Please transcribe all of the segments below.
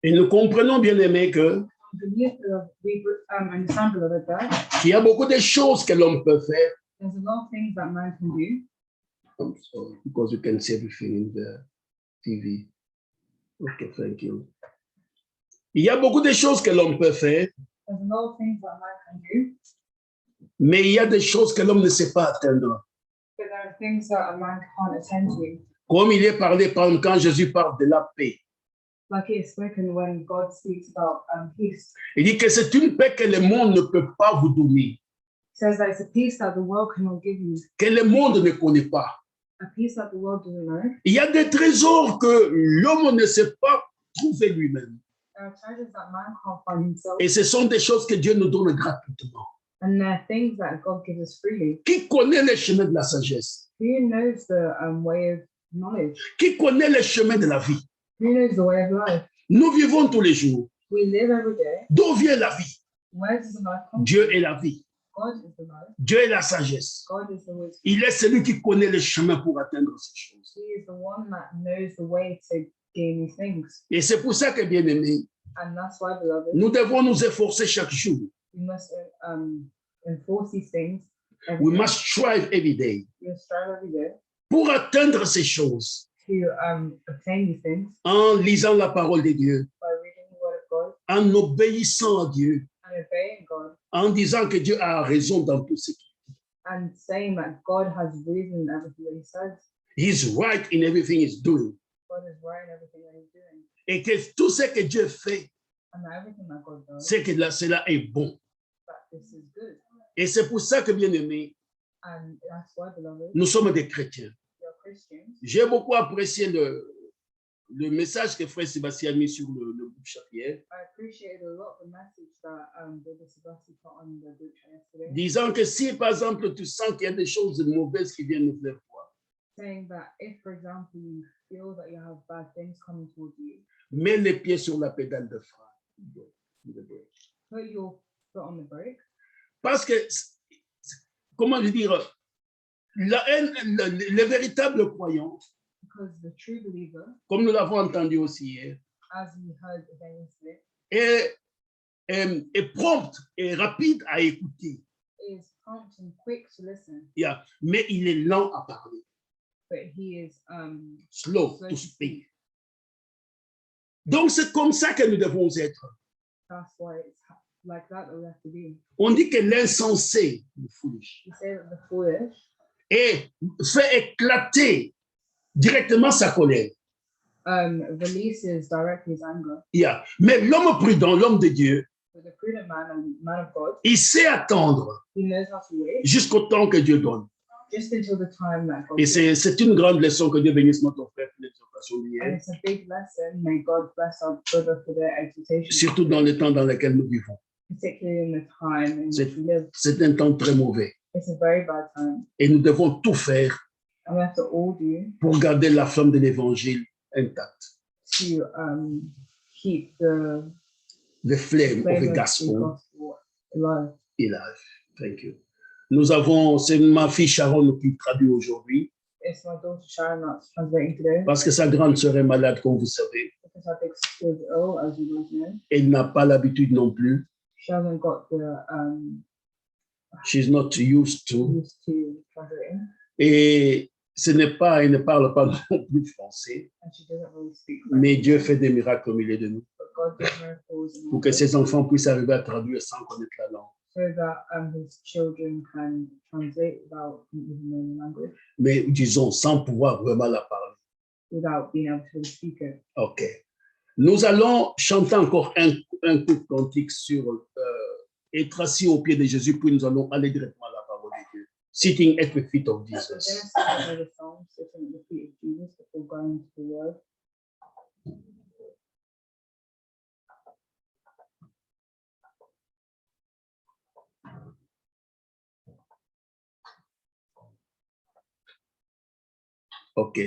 Et nous comprenons, bien aimés, que qu'il y a beaucoup de choses que l'homme peut faire. There's a lot of things that man can do. I'm sorry, because you can see everything in the TV. Okay, thank you. Il y a beaucoup de choses que l'homme peut faire, There's a lot of things that man can do. mais il y a des choses que l'homme ne sait pas atteindre. But there are things that a man can't attend to. Comme il est parlé, par exemple, quand Jésus parle de la paix. Like it is spoken when God speaks about peace. Il dit que c'est une paix que le monde ne peut pas vous donner, He says that it's a peace that the world cannot give you. que le monde ne connaît pas. A peace that the world doesn't know. Il y a des trésors que l'homme ne sait pas trouver lui-même. There are treasures that man can't find himself. Et ce sont des choses que Dieu nous donne gratuitement. And there are things that God gives us freely. Qui connaît les chemins de la sagesse? Who knows the way of knowledge? Qui connaît les chemins de la vie? Who knows the way of life? Nous vivons tous les jours. We live every day. D'où vient la vie? Where does the life come Dieu est la vie. from? God is the life. Dieu est la sagesse. God is the wisdom. Il est celui qui connaît les chemins pour atteindre ces choses. He is the one that knows the way to gain these things. Et c'est pour ça que, bien aimé, And that's why, beloved, nous devons nous efforcer chaque jour. we must enforce these things. We must strive every day We must strive every day pour atteindre ces choses to obtain these things en lisant la parole de Dieu, by reading the word of God en obéissant à Dieu, and obeying God en disant que Dieu a raison dans tout ce qu'il dit. and saying that God has reason in everything that he says. He's right in everything he's doing. God is right in everything that he's doing. Et que tout ce que Dieu fait, And that everything that God does, c'est que cela est bon. that this is good. Et c'est pour ça que, bien aimé, And that's why, beloved, nous sommes des chrétiens. we are Christians. J'ai beaucoup apprécié le message que Frère Sébastien a mis sur le groupe Chapier, I appreciate a lot the message that Brother Sebastian put on the group chat yesterday, disant que si, par exemple, tu sens qu'il y a des choses mauvaises qui viennent vers toi, saying that if, for example, you feel that you have bad things coming towards you, mets les pieds sur la pédale de frein. put your foot on the brake. Parce que, comment je dire, la haine, les véritables croyants, Because the true believer, comme nous l'avons entendu aussi hier, as we heard again est yesterday, prompt et rapide à écouter, is prompt and quick to listen, yeah, mais il est lent à parler, but he is slow slow to to speak. Donc c'est comme ça que nous devons être. That's why it's like that we have to be. On dit que l'insensé, le foolish, You say that the foolish fait éclater directement sa colère. releases directly his anger. Yeah. Mais l'homme prudent, l'homme de Dieu, But the prudent man and man of God, il sait attendre he knows how to wait jusqu'au temps que Dieu donne. just until the time that God Et gives. c'est une grande leçon que Dieu bénisse notre frère pour l'exhortation And d'hier, it's a big lesson. May God bless our brother for their exhortation, surtout dans le temps dans lequel nous vivons. particularly in the time in C'est- which we live. C'est un temps très mauvais. It's a very bad time. Et nous devons tout faire And we have to all do pour garder la flamme de l'évangile intacte. to keep the The flame of flame the of the gospel gospel alive. alive. Thank you. C'est ma fille Sharon qui traduit aujourd'hui, It's my daughter Sharon that's translating today parce que sa grande sœur est malade, comme vous savez. because our big sister is ill, as you guys know. Elle n'a pas l'habitude non plus. She hasn't got the She's not used to. used to translating, Et elle ne parle pas non plus français, and she doesn't really speak mais French. Dieu fait des miracles au milieu de nous, But God does miracles in pour our que lives ses enfants puissent arriver à traduire sans connaître la langue. so that his children can translate without even knowing the language, Mais disons, sans pouvoir vraiment la parler. without being able to really speak it. OK. Nous allons chanter encore un court cantique sur être assis au pied de Jésus, puis nous allons aller directement à la parole de Dieu. Sitting at the feet of We're going to Jesus. sing another song, sitting at the feet of Jesus, before going to the word. OK.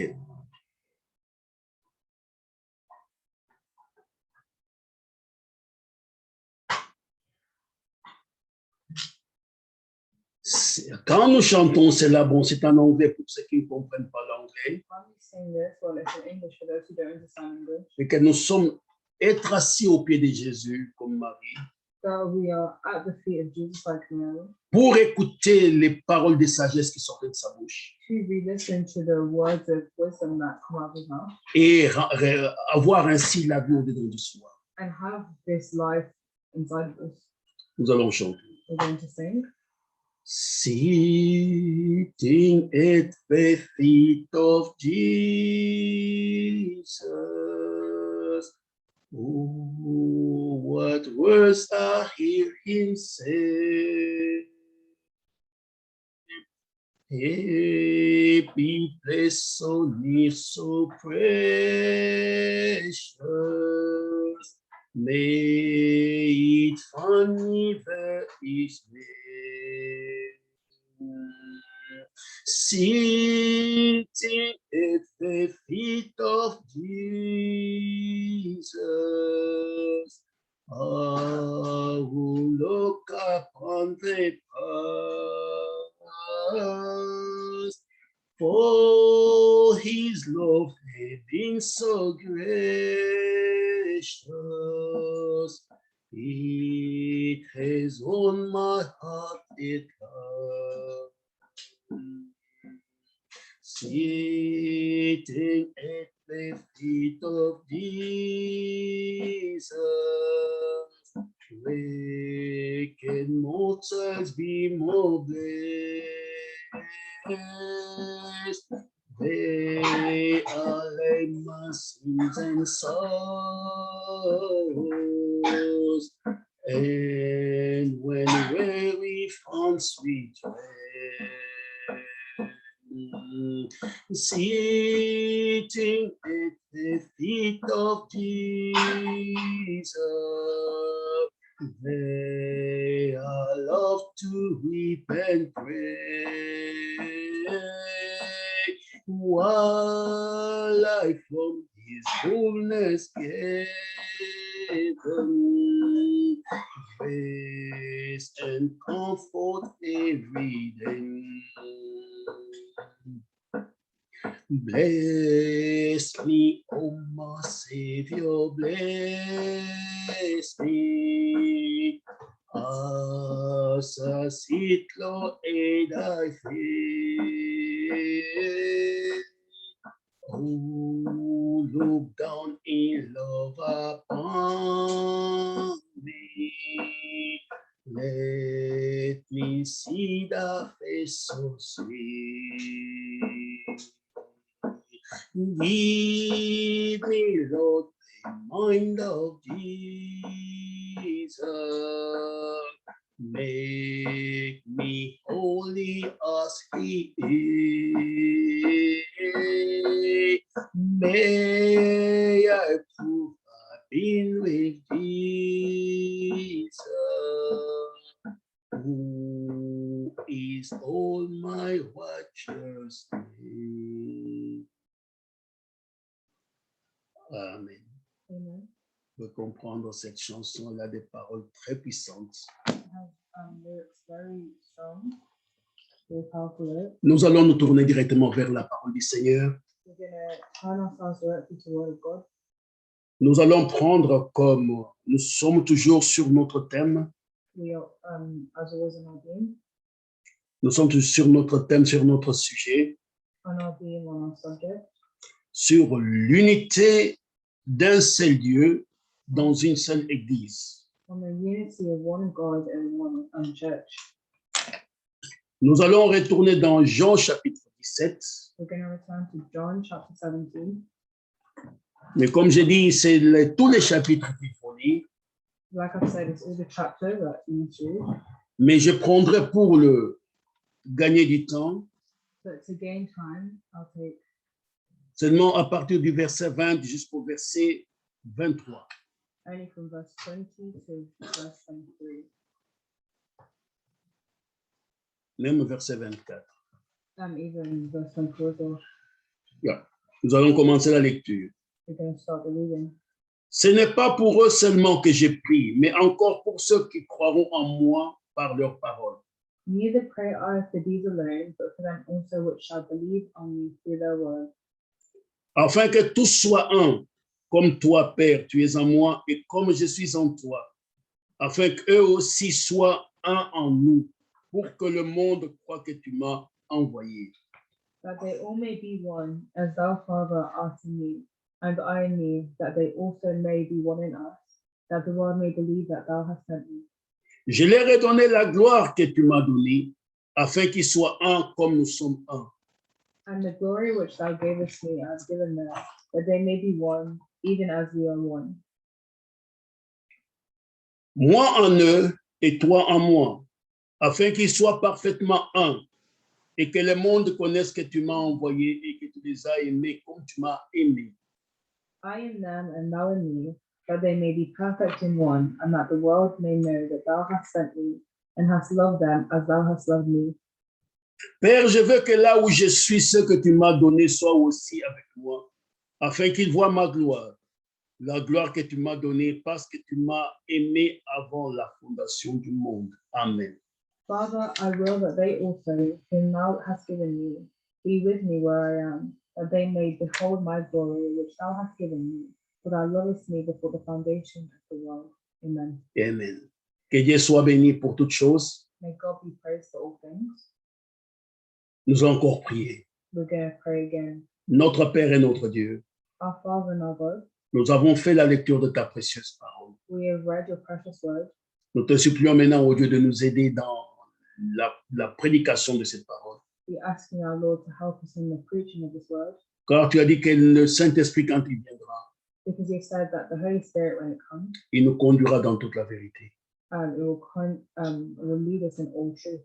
Quand nous chantons, c'est là, bon, c'est en anglais pour ceux qui ne comprennent pas l'anglais, When we sing this, well, it's in English for those who don't understand English. et que nous sommes être assis aux pieds de Jésus comme Marie, that we are at the feet of Jesus like Mary, pour écouter les paroles de sagesse qui sortent de sa bouche to re-listen to the words of wisdom that come out of his mouth, et avoir ainsi la vie au-dedans de soi. and have this life inside of us. Nous allons chanter. We're going to sing. Sitting at the feet of Jesus. Oh, what words I hear him say. Happy place so near, so precious. May it find me where is made. Sitting at the feet of Jesus, I will look upon the past, for his love has been so gracious. It has won my heart at last. Sitting at the feet of Jesus, where can mortals be more blessed? They are like my sins and sorrows, and when weary found sweet rest. Sitting at the feet of Jesus, they are loved to weep and pray, while I from his fullness given grace and comfort every day. Bless me, oh my Savior, bless me, as I sit, Lord, at thy feet. Oh, look down in love upon me. Let me see thy face so sweet. Give me, Lord, the mind of Jesus. Make me holy as he is. May I prove I've been with Jesus, who is all my righteousness. Amen. Amen. De comprendre cette chanson, elle a des paroles très puissantes. It has lyrics very strong, very powerful lyrics. Nous allons nous tourner directement vers la parole du Seigneur. We're going to turn ourselves directly to the Word of God. Nous allons prendre comme nous sommes toujours sur notre thème. We are, as always, on our being, Nous sommes toujours sur notre thème, sur notre sujet, on our subject, sur l'unité d'un seul Dieu dans une seule église. on the unity of one God and one church. Nous allons retourner dans Jean chapitre 17. We're going to return to John chapter 17. Mais comme j'ai dit, c'est tous les chapitres qu'il faut lire. Like I've said, it's all the chapters that you need to read. Mais je prendrai pour le gagner du temps But to gain time, I'll take seulement à partir du verset 20 jusqu'au verset 23. only from verse 20 to verse 23. Même verset 24. Even verse 24 as well. Yeah. Nous allons commencer la lecture. We're going to start the reading. Ce n'est pas pour eux seulement que j'ai prié, mais encore pour ceux qui croiront en moi par leur parole. Neither pray I for these alone, but for them also which shall believe on me through their word, Afin que tous soient un, comme toi, Père, tu es en moi et comme je suis en toi, afin qu'eux aussi soient un en nous, pour que le monde croie que tu m'as envoyé. That they all may be one, as thou, Father, art in me, and I in thee, that they also may be one in us, that the world may believe that thou hast sent me. Je leur ai donné la gloire que tu m'as donnée, afin qu'ils soient un comme nous sommes un. And the glory which thou gavest me I have given them, that they may be one, even as we are one. Moi en eux et toi en moi, afin qu'ils soient parfaitement un, et que le monde connaisse que tu m'as envoyé et que tu les as aimés comme tu m'as aimé. I in them and thou in me, that they may be perfect in one, and that the world may know that thou hast sent me, and hast loved them as thou hast loved me. Père, je veux que là où je suis, ce que tu m'as donné soit aussi avec moi, afin qu'ils voient ma gloire, la gloire que tu m'as donnée parce que tu m'as aimé avant la fondation du monde. Amen. Father, I will that they also, whom thou hast given me, be with me where I am, that they may behold my glory which thou hast given me, for thou lovest me before the foundation of the world. Amen. Amen. Que Dieu soit béni pour toutes choses. May God be praised for all things. Nous allons encore prier. We're going to pray again. Notre Père et notre Dieu, Our Father and our God, nous avons fait la lecture de ta précieuse parole. we have read your precious word. Nous te supplions maintenant, au Dieu, de nous aider dans la prédication de cette parole. We're asking our Lord to help us in the preaching of this word, Car tu as dit que le Saint-Esprit, quand il viendra, because you said that the Holy Spirit, when it comes, il nous conduira dans toute la vérité. it will lead us in all truth.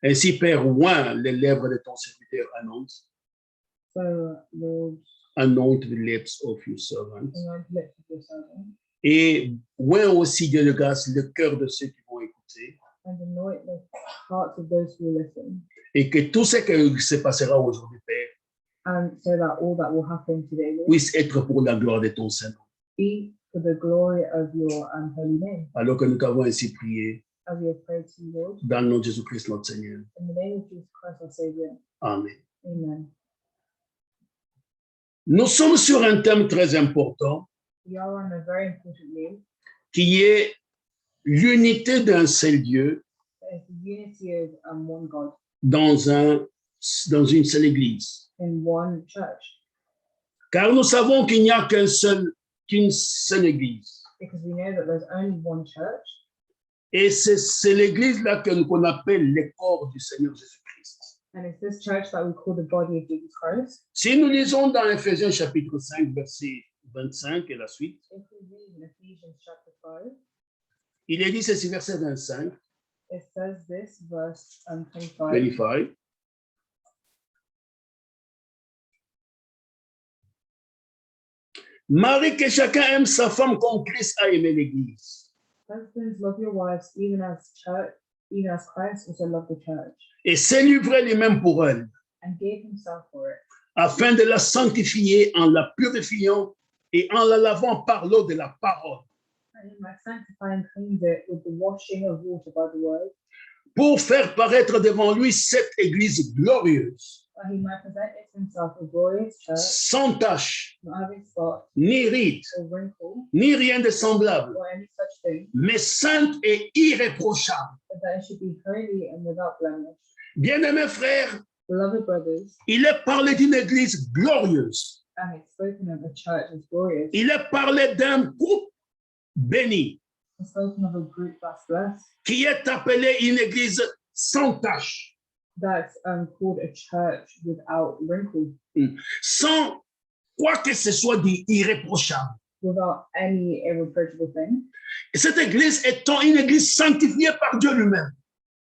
Ainsi, Père, oint les lèvres de ton serviteur, annonce. So, Lord, Anoint the lips of your servants. anoint the lips of your servant, Et oint aussi, Dieu de grâce, le cœur de ceux qui vont écouter. and anoint the hearts of those who listen, Et que tout ce qui se passera aujourd'hui, Père, and so that all that will happen today, Lord, puisse être pour la gloire de ton Saint-Nom. be for the glory of your holy name. Alors que nous t'avons ainsi prié, As we have prayed to you, Lord, dans le nom de Jésus-Christ, notre Seigneur. in the name of Jesus Christ, our Savior. Amen. Amen. Nous sommes sur un thème très important We are on a very important name, qui est l'unité d'un seul Dieu that is the unity of one God dans une seule église. in one church, Car nous savons qu'il n'y a qu'une seule église. because we know that there's only one church, Et c'est l'église-là qu'on appelle le corps du Seigneur Jésus-Christ. and it's this church that we call the body of Jesus Christ. Si nous lisons dans Éphésiens chapitre 5, verset 25 et la suite, If we read in Ephesians chapter 5, il est dit ceci, verset 25, it says this, verse 25. 25. Marie, que chacun aime sa femme comme Christ a aimé l'église. Husbands, love your wives, even as Christ also loved the church, Et s'est livré lui-même pour elle, and gave himself for it, afin de la sanctifier en la purifiant et en la lavant par l'eau de la parole, that he might sanctify and cleanse it with the washing of water by the word, pour faire paraître devant lui cette église glorieuse, that he might present it himself a glorious church, sans tache, not having spot ni ride, or wrinkle ni rien de semblable, or any such thing, mais sainte et irréprochable. but that it should be holy and without blemish. Bien-aimés frères, Beloved brothers, il est parlé d'une église glorieuse. and it's spoken of a church as glorious. Il est parlé d'un groupe béni, It's spoken of a group that's blessed, qui est appelé une église sans tache, that's called a church without wrinkle, sans quoi que ce soit d'irréprochable. without any irreproachable thing. Et cette église étant une église sanctifiée par Dieu lui-même.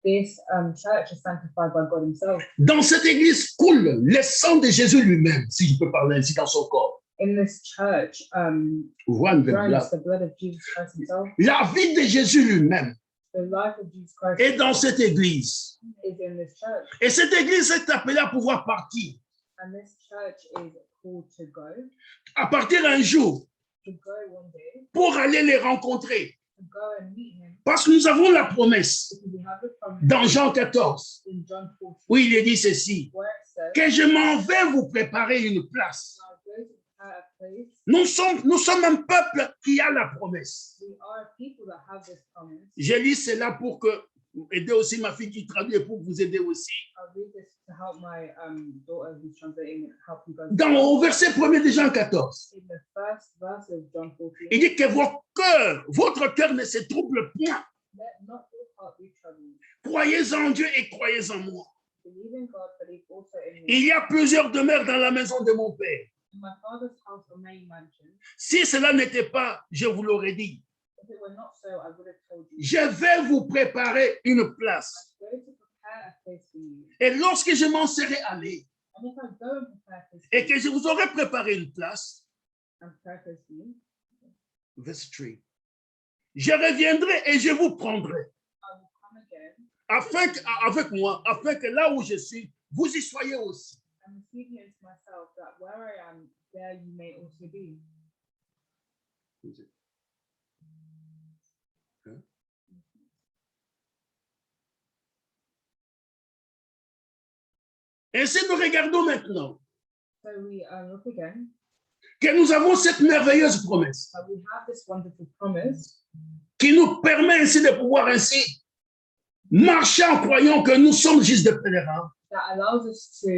This church is sanctified by God himself. Dans cette église coule le sang de Jésus lui-même, si je peux parler ainsi, dans son corps. In this church, Runs runs the blood of Jesus Christ himself. La vie de Jésus lui-même The life of Jesus Christ est dans cette église. is in this church. Et cette église est appelée à pouvoir partir. And this church is called to go À partir un jour, one day, pour aller les rencontrer. to go and meet him. Parce que nous avons la promesse Because we have the promise dans Jean 14, in John 14, où il est dit ceci, where it says, que je m'en vais vous préparer une place. "I'll go to prepare a place. Nous sommes un peuple qui a la promesse. We are people that have this promise. J'ai lu cela pour aider aussi ma fille qui traduit et pour vous aider aussi. I'll read this to help my daughter who's translating and help you guys. Au verset 1er de Jean 14, In the first verse of John 14, il dit que votre cœur ne se trouble point. let not your heart be troubled. Croyez en Dieu et croyez en moi. Believe in God, believe also in me. Il y a plusieurs demeures dans la maison de mon Père. In my Father's house are many mansions. Si cela n'était pas, je vous l'aurais dit. If it were not so, I would have told you. Je vais vous préparer une place. I'm going to prepare a place for you. Et lorsque je m'en serai allé And if I go and prepare a place for et que you, je vous aurai préparé une place, and prepare a place for you, verse 3, je reviendrai et je vous prendrai I will come again avec moi, afin que là où je suis, vous y soyez aussi. and receive you into myself, that where I am, there you may also be. Ainsi, nous regardons maintenant So we look again, que nous avons cette merveilleuse promesse that we have this wonderful promise qui nous permet ainsi de pouvoir ainsi marcher en croyant que nous sommes juste des pèlerins, that allows us to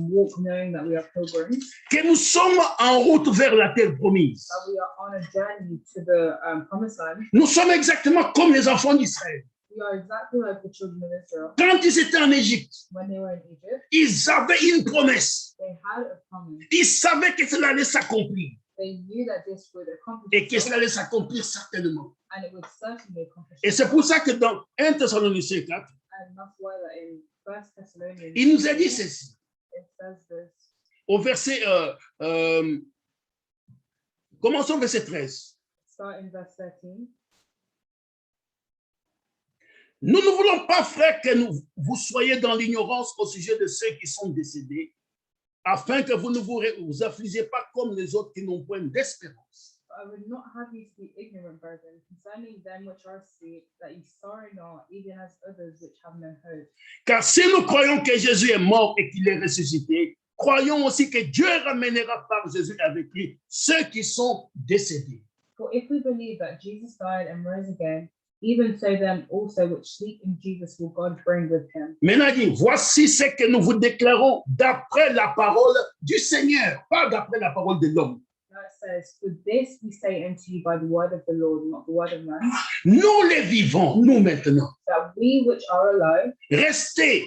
walk knowing that we are pilgrims, que nous sommes en route vers la terre promise. that we are on a journey to the promised land. Nous sommes exactement comme les enfants d'Israël. We are exactly like the children of Israel. Quand ils étaient en Égypte, When they were in Egypt, ils avaient une promesse. they had a promise. Ils savaient que cela allait s'accomplir They knew that this would accomplish et que itself, cela allait s'accomplir certainement. and it would certainly accomplish Et itself. c'est pour ça que dans 1 Thessaloniciens 4, And that's why that in 1 Thessalonians, il nous a dit ceci, it says this. au verset, commençons au verset 13. Start in verse 13. Nous ne voulons pas, frères, que vous soyez dans l'ignorance au sujet de ceux qui sont décédés, afin que vous ne vous affligez pas comme les autres qui n'ont point d'espérance. But I would not have you to be ignorant, brethren, concerning them which are asleep, that ye sorrow not, even as others which have no hope. Car si nous croyons que Jésus est mort et qu'il est ressuscité, croyons aussi que Dieu ramènera par Jésus avec lui ceux qui sont décédés. For if we believe that Jesus died and rose again, even so them also which sleep in Jesus will God bring with him. Maintenant, il dit, voici ce que nous vous déclarons d'après la parole du Seigneur, pas d'après la parole de l'homme. Now it says, for this we say unto you by the word of the Lord, not the word of man, Nous les vivons, nous maintenant, that we which are alive restés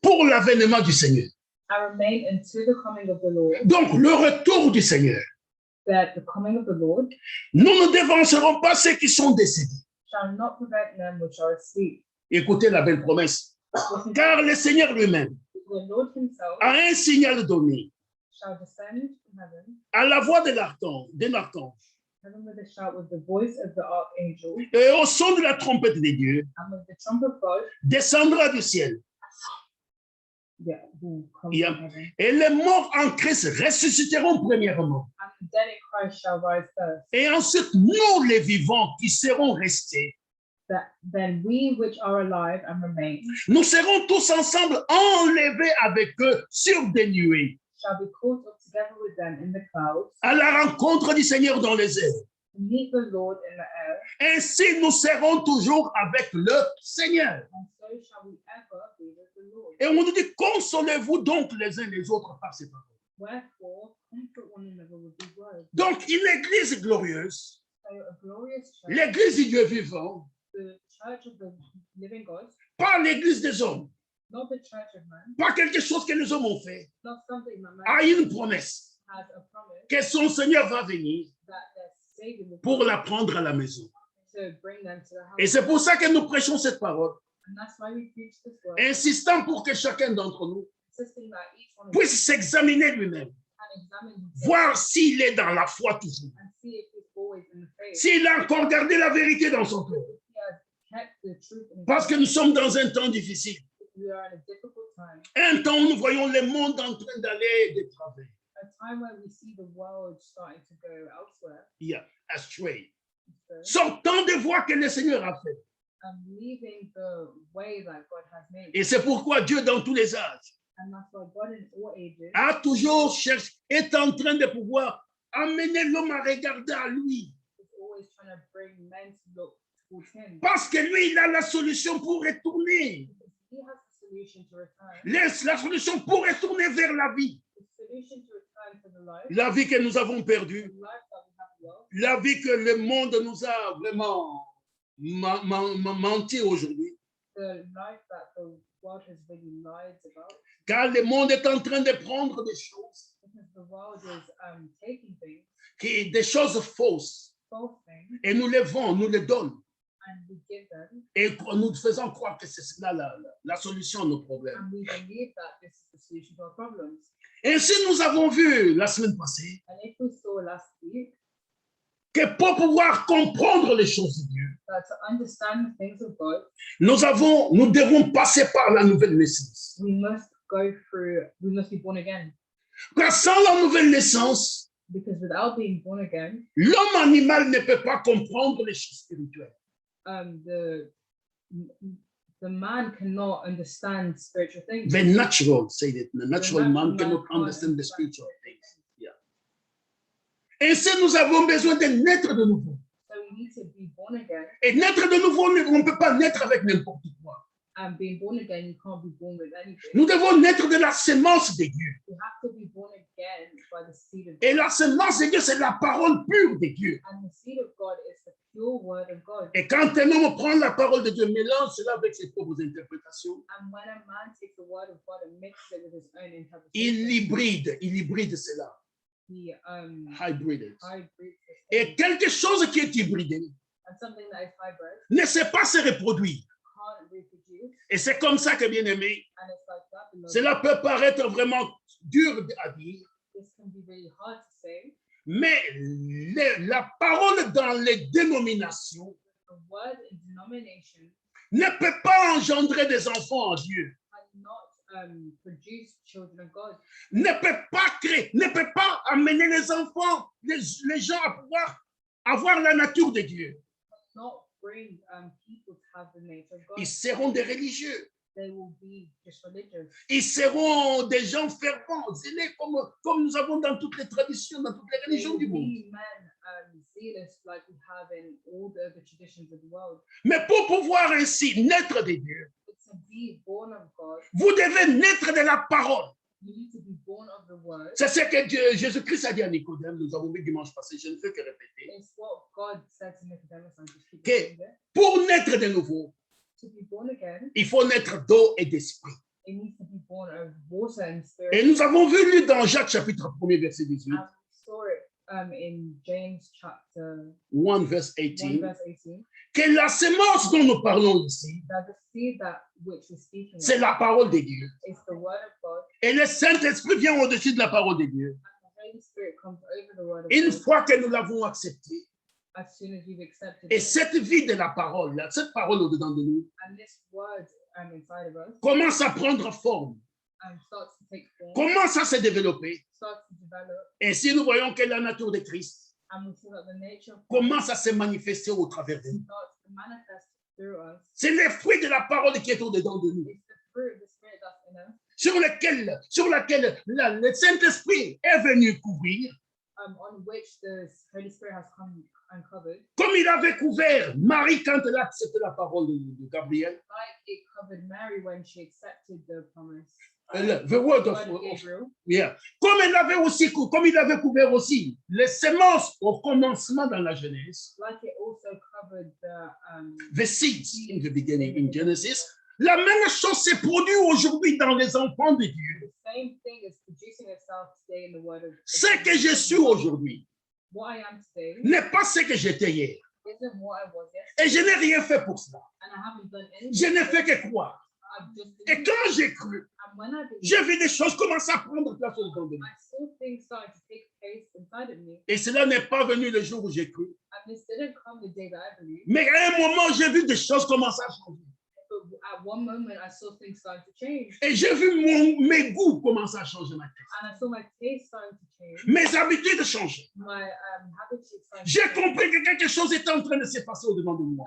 pour l'avènement du Seigneur. and remain unto the coming of the Lord, Donc, le retour du Seigneur. that the coming of the Lord Nous ne dévancerons pas ceux qui sont décédés. shall not prevent them which are asleep. Écoutez la belle promesse. Car le Seigneur lui-même The Lord himself a un signal donné shall descend from heaven, à la voix de l'archange heaven with a shout, with the voice of the archangel, et au son de la trompette de Dieu, and with the trump of God, descendra du ciel. who come Yeah. from heaven, Et les morts en Christ ressusciteront premièrement. and the dead in Christ shall rise first. Et ensuite, nous les vivants qui serons restés, That then we which are alive and remain nous serons tous ensemble enlevés avec eux sur des nuées, shall be caught up together with them in the clouds à la rencontre du Seigneur dans les airs. to meet the Lord in the air, Ainsi, nous serons toujours avec le Seigneur. and so shall we ever be with the Lord. Et on nous dit, consolez-vous donc les uns les autres par ces paroles. Wherefore, comfort one another with these words. Donc, une église glorieuse, So a glorious church, l'église du Dieu vivant, the church of the living God, pas l'église des hommes, not the church of man, pas quelque chose que les hommes ont fait, not something that man a une promesse has a promise que son Seigneur va venir that their Savior will pour come la prendre à la maison. to bring them to the house. Et c'est pour ça que nous prêchons cette parole, And that's why we preach this word, insistant pour que chacun d'entre nous insisting that each one of us puisse s'examiner lui-même, can examine himself voir s'il est dans la foi toujours, and see if he's always in the faith. s'il a encore gardé la vérité dans son cœur. He has kept the truth in his Parce que heart. nous sommes dans un temps difficile, We are in a difficult time, un temps où nous voyons le monde en train d'aller de travers, a time where we see the world starting to go elsewhere, astray, so, sortant des voies que le Seigneur a faites. leaving the way that God has made. Et c'est pourquoi Dieu, dans tous les âges, And that's why God in all ages a toujours cherché, est en train de pouvoir amener l'homme à regarder à lui. It's always trying to bring men to look towards him. Parce que lui, il a la solution pour retourner. He has the solution to return. La solution pour retourner vers la vie. The solution to return to the life. La vie que nous avons The perdue. life that we have lost. La vie que le monde nous a vraiment menti aujourd'hui. The life that the world has really lied about. Car le monde est en train de prendre des choses, Because the world is taking things, des choses fausses, false things, et nous les vendons, nous les donnons. and we give them, Et nous faisons croire que c'est cela la solution à nos problèmes. and we believe that this is the solution to our problems. Ainsi, nous avons vu la semaine passée And if we saw last week que pour pouvoir comprendre les choses de Dieu, that to understand the things of God, nous devons passer par la nouvelle naissance. we must be born again. Car sans la nouvelle naissance, Because without being born again, l'homme animal ne peut pas comprendre les choses spirituelles. The man cannot understand spiritual things. The natural, say that the natural man cannot can't understand the spiritual things. Yeah. Ainsi, nous avons besoin de naître de nouveau. So we need to be born again. Et naître de nouveau, on ne peut pas naître avec n'importe quoi. And being born again, you can't be born with anything. Nous devons naître de la sémence de Dieu. You have to be born again by the seed of God. Et la sémence de Dieu, c'est la parole pure de Dieu. And the seed of God is the pure word of God. Et quand un homme prend la parole de Dieu, mélange cela avec ses propres interprétations, And when a man takes the word of God and mixes it with his own interpretation, il hybride cela. he Hybrid. hybrids Et quelque chose qui est hybridé and something that is hybrid ne sait pas se reproduire. can't reproduce. Et c'est comme ça que, bien aimé, And it's like that. Beloved. cela peut paraître vraiment dur à dire, This can be really hard to say. mais la parole dans les dénominations The word in denomination ne peut pas engendrer des enfants en Dieu, cannot produce children of God. ne peut pas créer, ne peut pas amener les enfants, les gens à pouvoir avoir la nature de Dieu. Not bring people to have the nature of God. Ils seront des religieux. They will be just religious. Ils seront des gens fervents, zélés, comme nous avons dans toutes les traditions, dans toutes les They religions will du monde. be men zealous like we have in all the other traditions of the world. Mais pour pouvoir ainsi naître de Dieu, But to be born of God, vous devez naître de la parole. you need to be born of the word. C'est ce que Jésus-Christ a dit à Nicodème, nous avons vu dimanche passé, je ne fais que répéter. It's what God said to Nicodemus. I just keep Okay. saying it. Pour naître de nouveau, To be born again, il faut naître d'eau et d'esprit. it needs to be born of water and Et spirit. nous avons vu lu dans Jacques chapitre 1er, verset 18, And we saw it in James chapter 1 verse 1 18, verse 18. que la sémence dont nous parlons ici, That the seed that which we're speaking c'est of la parole de Dieu. is the word of God, Et le Saint-Esprit vient au-dessus de la parole de Dieu. and the Holy Spirit comes over the word of Une God fois que nous l'avons accepté, as soon as you've accepted et it. cette vie de la parole, là, cette parole au-dedans de nous, And this word inside of us commence à prendre forme, starts to take form, commence à se développer. starts to develop, Et si nous voyons que la nature de Christ and we see that the nature of God commence à se manifester au travers de nous. starts to manifest through us. C'est le fruit de la parole qui est au-dedans de nous, It's the fruit of the Spirit that's in us, sur laquelle le Saint-Esprit est venu couvrir, on which the Holy Spirit has come uncovered, comme il avait couvert Marie quand elle a accepté la parole de Gabriel. like it covered Mary when she accepted the promise. The word of, Word of Gabriel. yeah. Comme il avait couvert aussi les semences au commencement dans la Genèse, Like it also covered the seeds in the beginning in Genesis. La même chose s'est produite aujourd'hui dans les enfants de Dieu. the same thing is producing itself today in the word of Ce que je suis aujourd'hui What I am today n'est pas ce que j'étais hier. isn't what I was Et yesterday, je n'ai rien fait pour cela. and I haven't done anything. Je n'ai fait for it. que croire. I've just Et believed. quand j'ai cru, And when I believed, j'ai vu des choses commencer à prendre place au-dedans de moi. I saw things starting to take place inside of me. Et cela n'est pas venu le jour où j'ai cru. And this didn't come the day that I believed. Mais à un moment, j'ai vu des choses commencer à changer. But at one moment, I saw things starting to change. Et j'ai vu mes goûts commencer à changer ma tête. And I saw my taste starting to change. Mes habitudes changer. My habits starting to J'ai change. compris que quelque chose était en train de se passer au-devant de moi.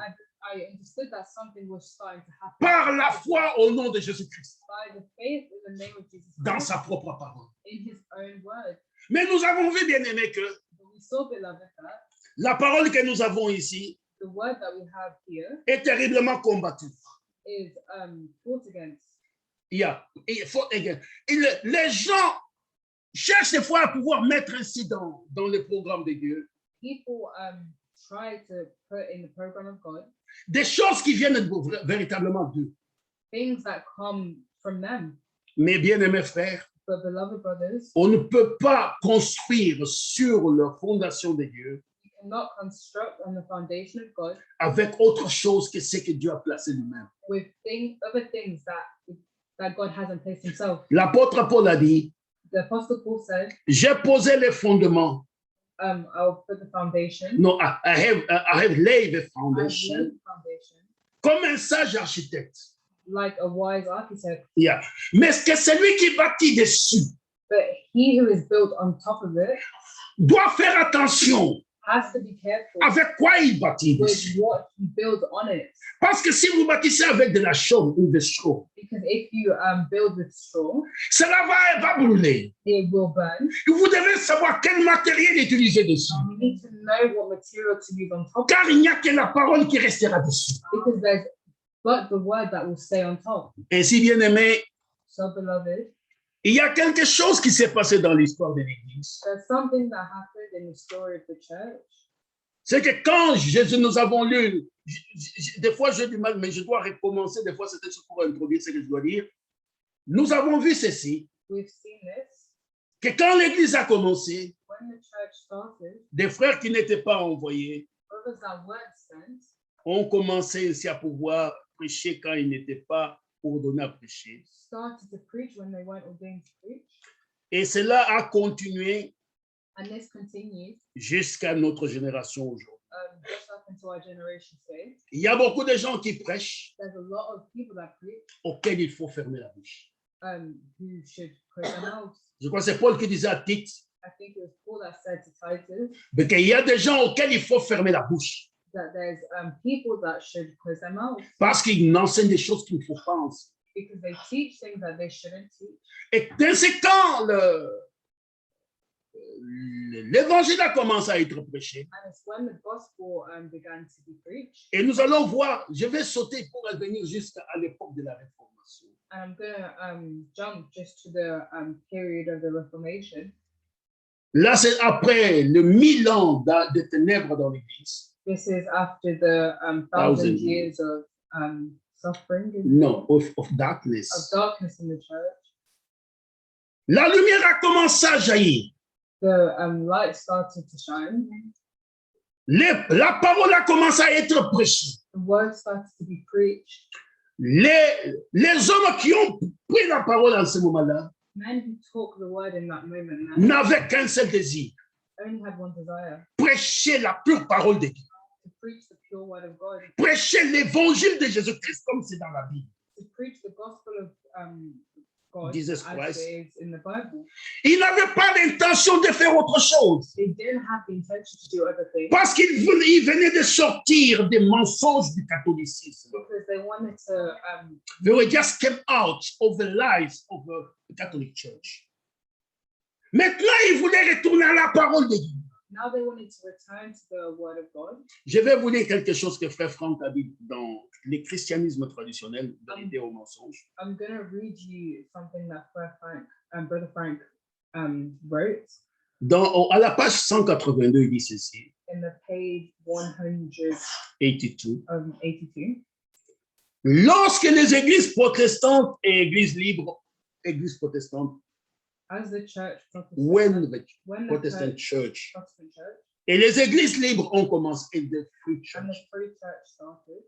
I understood that something was starting to happen. Par la foi au nom de Jésus-Christ. By the faith in the name of Jesus Dans Christ, sa propre parole. in his own word. Mais nous avons vu, bien aimé, que But we saw, beloved, that la parole que nous avons ici the word that we have here est terriblement combattue. is fought against. Il faut, les gens cherchent des fois à pouvoir mettre ainsi dans le programme de Dieu People try to put in the program of God des choses qui viennent véritablement d'eux. things that come from them. Mes bien-aimés frères, But beloved brothers, on ne peut pas construire sur la fondation de Dieu you cannot construct on the foundation of God avec autre chose que ce que Dieu a placé lui-même. with other things that God hasn't placed himself. L'apôtre Paul a dit, The Apostle Paul said, j'ai posé les fondements. I'll put the foundation. No, I have laid the I've foundation laid the foundation comme un sage architecte. like a wise architect. Yeah. Mais ce que celui qui bâtit dessus But he who is built on top of it doit faire attention has to be careful avec quoi il bâtit with dessus. what he builds on it. Parce que si vous bâtissez avec de la chaume ou des chaumes, Because if you build with straw, cela va brûler. it will burn. Vous devez savoir quel matériel utiliser dessus. You need to know what material to use on top, Car il n'y a que la parole qui restera dessus. because there's but the word that will stay on top. Ainsi, bien aimé, So, beloved, il y a quelque chose qui s'est passé dans l'histoire de l'Église. there's something that happened in the story of the church. C'est que quand nous avons lu, des fois j'ai du mal, mais je dois recommencer, des fois c'était pour introduire ce que je dois dire. Nous avons vu ceci, We've seen this que quand l'Église a commencé, when the church started. des frères qui n'étaient pas envoyés Brothers that weren't sent ont commencé aussi à pouvoir prêcher quand ils n'étaient pas ordonnés à prêcher. started to preach when they weren't ordained to preach, Et cela a continué and this continues jusqu'à notre génération aujourd'hui. just up into our generation today. Il y a beaucoup de gens qui prêchent There's a lot of people that preach auxquels il faut fermer la bouche. who should close their mouths. Je crois que c'est Paul qui disait à Tite, I think it was Paul that said to Titus mais qu'il y a des gens auxquels il faut fermer la bouche that there's people that should close their mouths parce qu'ils enseignent des choses qu'il ne faut pas enseigner. because they teach things that they shouldn't teach. Et dès ce quand l'évangile a commencé à être prêché, And it's when the gospel began to be preached. et nous allons voir, je vais sauter pour revenir jusqu'à l'époque de la Réformation. And I'm going to jump just to the period of the Reformation. Là, c'est après le 1000 ans de ténèbres dans l'Église. This is after the 1,000 years of suffering, Non, of darkness. of darkness in the church. La lumière a commencé à jaillir. The light started to shine. La parole a commencé à être prêchée. The word started to be preached. Les hommes qui ont pris la parole en ce moment-là Men who talk the word in that moment n'avaient qu'un seul désir, only had one desire: prêcher la pure parole de Dieu, to preach the pure word of God, prêcher l'évangile de Jésus-Christ comme c'est dans la Bible. to preach the gospel of God Jesus as Christ. it is in the Bible. Ils n'avaient pas l'intention de faire autre chose They didn't have the intention to do other things parce qu'ils venaient de sortir des mensonges du catholicisme. because they wanted to They were just came out of the lies of the Catholic Church. Maintenant, ils voulaient retourner à la parole de Dieu. now they wanted to return to the word of God. Je vais vous lire quelque chose que Frère Franck a dit dans le christianisme traditionnel, vérité au mensonge. I'm going to read you something that Brother Frank wrote À la page 182, il dit ceci, in the page 182. 82. Lorsque les églises protestantes et églises libres, églises protestantes, As the church when the when the Protestant church, Protestant church et les églises libres ont commencé, et the free and the church, free church started,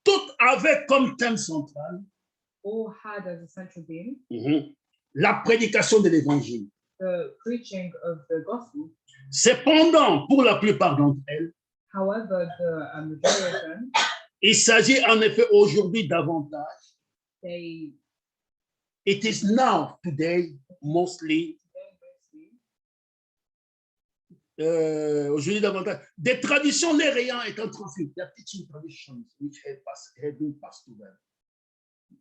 toutes avaient comme thème central all had as a central theme la prédication de l'évangile. the preaching of the gospel. Cependant, pour la plupart d'entre elles, However, the majority of them, il s'agit en effet aujourd'hui davantage. they It is now, today, mostly, aujourd'hui davantage, des traditions les ayant étant transmises. There are teaching traditions which have been passed to them.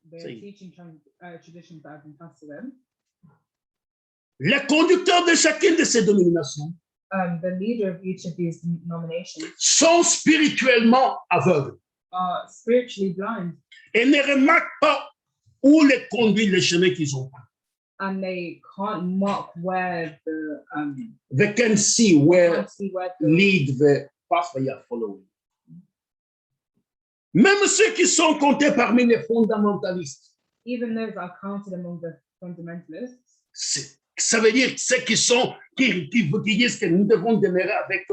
they're See. teaching traditions that have been passed to them. Les conducteurs de chacune de ces dénominations the leader of each of these denominations sont spirituellement aveugles are spiritually blind, et ne remarquent pas où les conduit le chemin qu'ils ont pris. and they can't mark where They can see where can't see where the lead the path they are following. Même ceux qui sont comptés parmi les fondamentalistes, even those that are counted among the fundamentalists, ça veut dire ceux qui disent que nous devons demeurer avec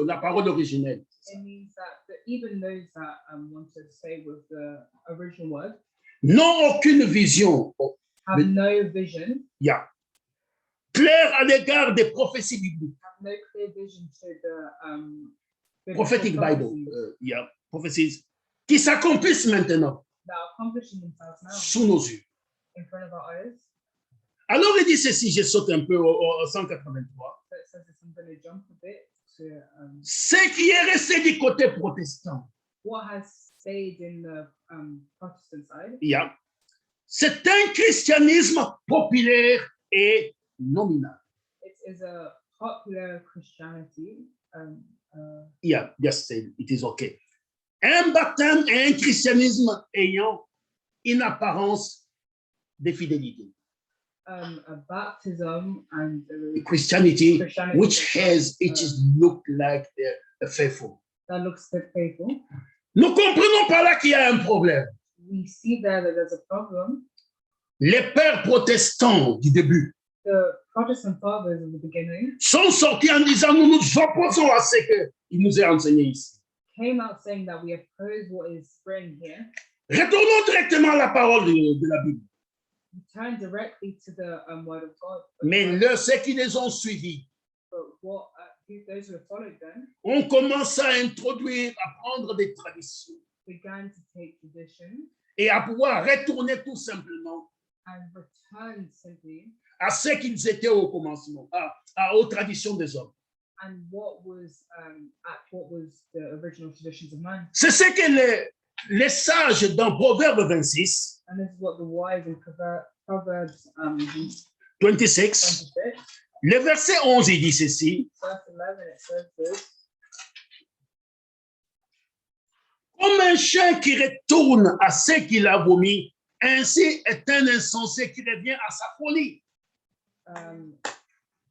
la parole originelle. it means that even those that want to stay with the original word N'ont aucune vision have no vision, claire à l'égard des prophéties bibliques. have no clear vision to the Prophetic biblical Bible, prophecies prophéties qui s'accomplissent maintenant that are accomplishing themselves now sous nos yeux. in front of our eyes. Alors il dit ceci, je saute un peu au 183. So it says this, I'm going to jump a bit to Ce qui est resté du côté protestant, what has stayed in the Protestant side. C'est un christianisme populaire et nominal. It is a popular Christianity. Just say it is okay. Un baptême et un christianisme ayant une apparence de fidélité. A baptism and Christianity, Christianity which has it look like the faithful. that looks faithful. Nous comprenons par là qu'il y a un problème. We see there that there's a problem. Les pères protestants du début The Protestant fathers in the beginning sont sortis en disant nous nous opposons à ce qu'il nous est enseigné ici. came out saying that we oppose what is spreading here. Retournons directement à la parole de la Bible. We turn directly to the word of God. Mais ceux qui les ont suivis But what those who have followed them ont commencé à introduire, à prendre des traditions began to take tradition et à pouvoir retourner tout simplement and return simply à ce qu'ils étaient au commencement, aux traditions des hommes. and what was the original traditions of man. C'est ce que les sages dans Proverbe 26, And this is what the wise in Proverbs 26, 26, le verset 11, il dit ceci. verse 11, it says this. Comme un chien qui retourne à ce qu'il a vomi, ainsi est un insensé qui revient à sa folie.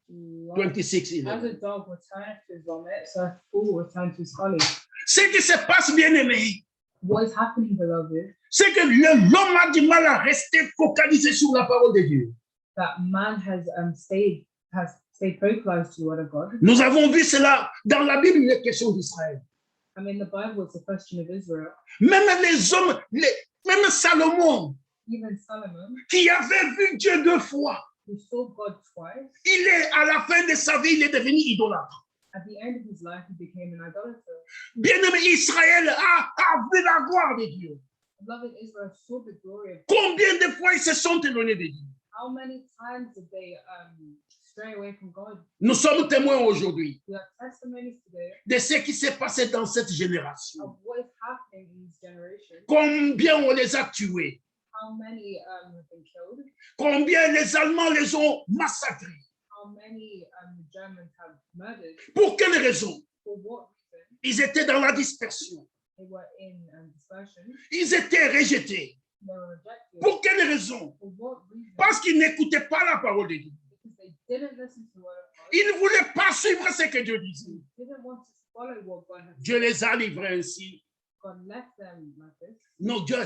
26, As a dog returns to his vomit, so a fool returns to his folly. Ce qui se passe, bien aimé, What is happening, beloved? c'est que l'homme a du mal à rester focalisé sur la parole de Dieu. That man has stayed focused to the word of God. Nous avons vu cela dans la Bible, les questions d'Israël. I mean, the Bible is the question of Israel. Même les hommes, même Salomon, Even Solomon, qui avait vu Dieu 2 fois, who saw God twice, il est à la fin de sa vie, il est devenu idolâtre. at the end of his life, he became an idolater. Bien-aimé, Israël a vu la gloire de Dieu. Beloved, Israel saw the glory of God. Combien de fois ils se sont éloignés de Dieu? How many times did they stray away from God? Nous sommes témoins aujourd'hui We have testimonies today de ce qui s'est passé dans cette génération. of what is happening in this generation. Combien on les a tués. How many have been killed? Combien les Allemands les ont massacrés. How many the Germans have murdered? Pour quelle raison? For what reason? Ils étaient dans la dispersion. They were in dispersion. Ils étaient rejetés. They were rejected. Pour quelle raison? For what reason? Parce qu'ils n'écoutaient pas la parole de Dieu. Because they didn't listen to the word of God. Ils ne voulaient pas suivre ce que Dieu disait. They didn't want to follow what God had Dieu les a livrés ainsi. God left them like this. Non, Dieu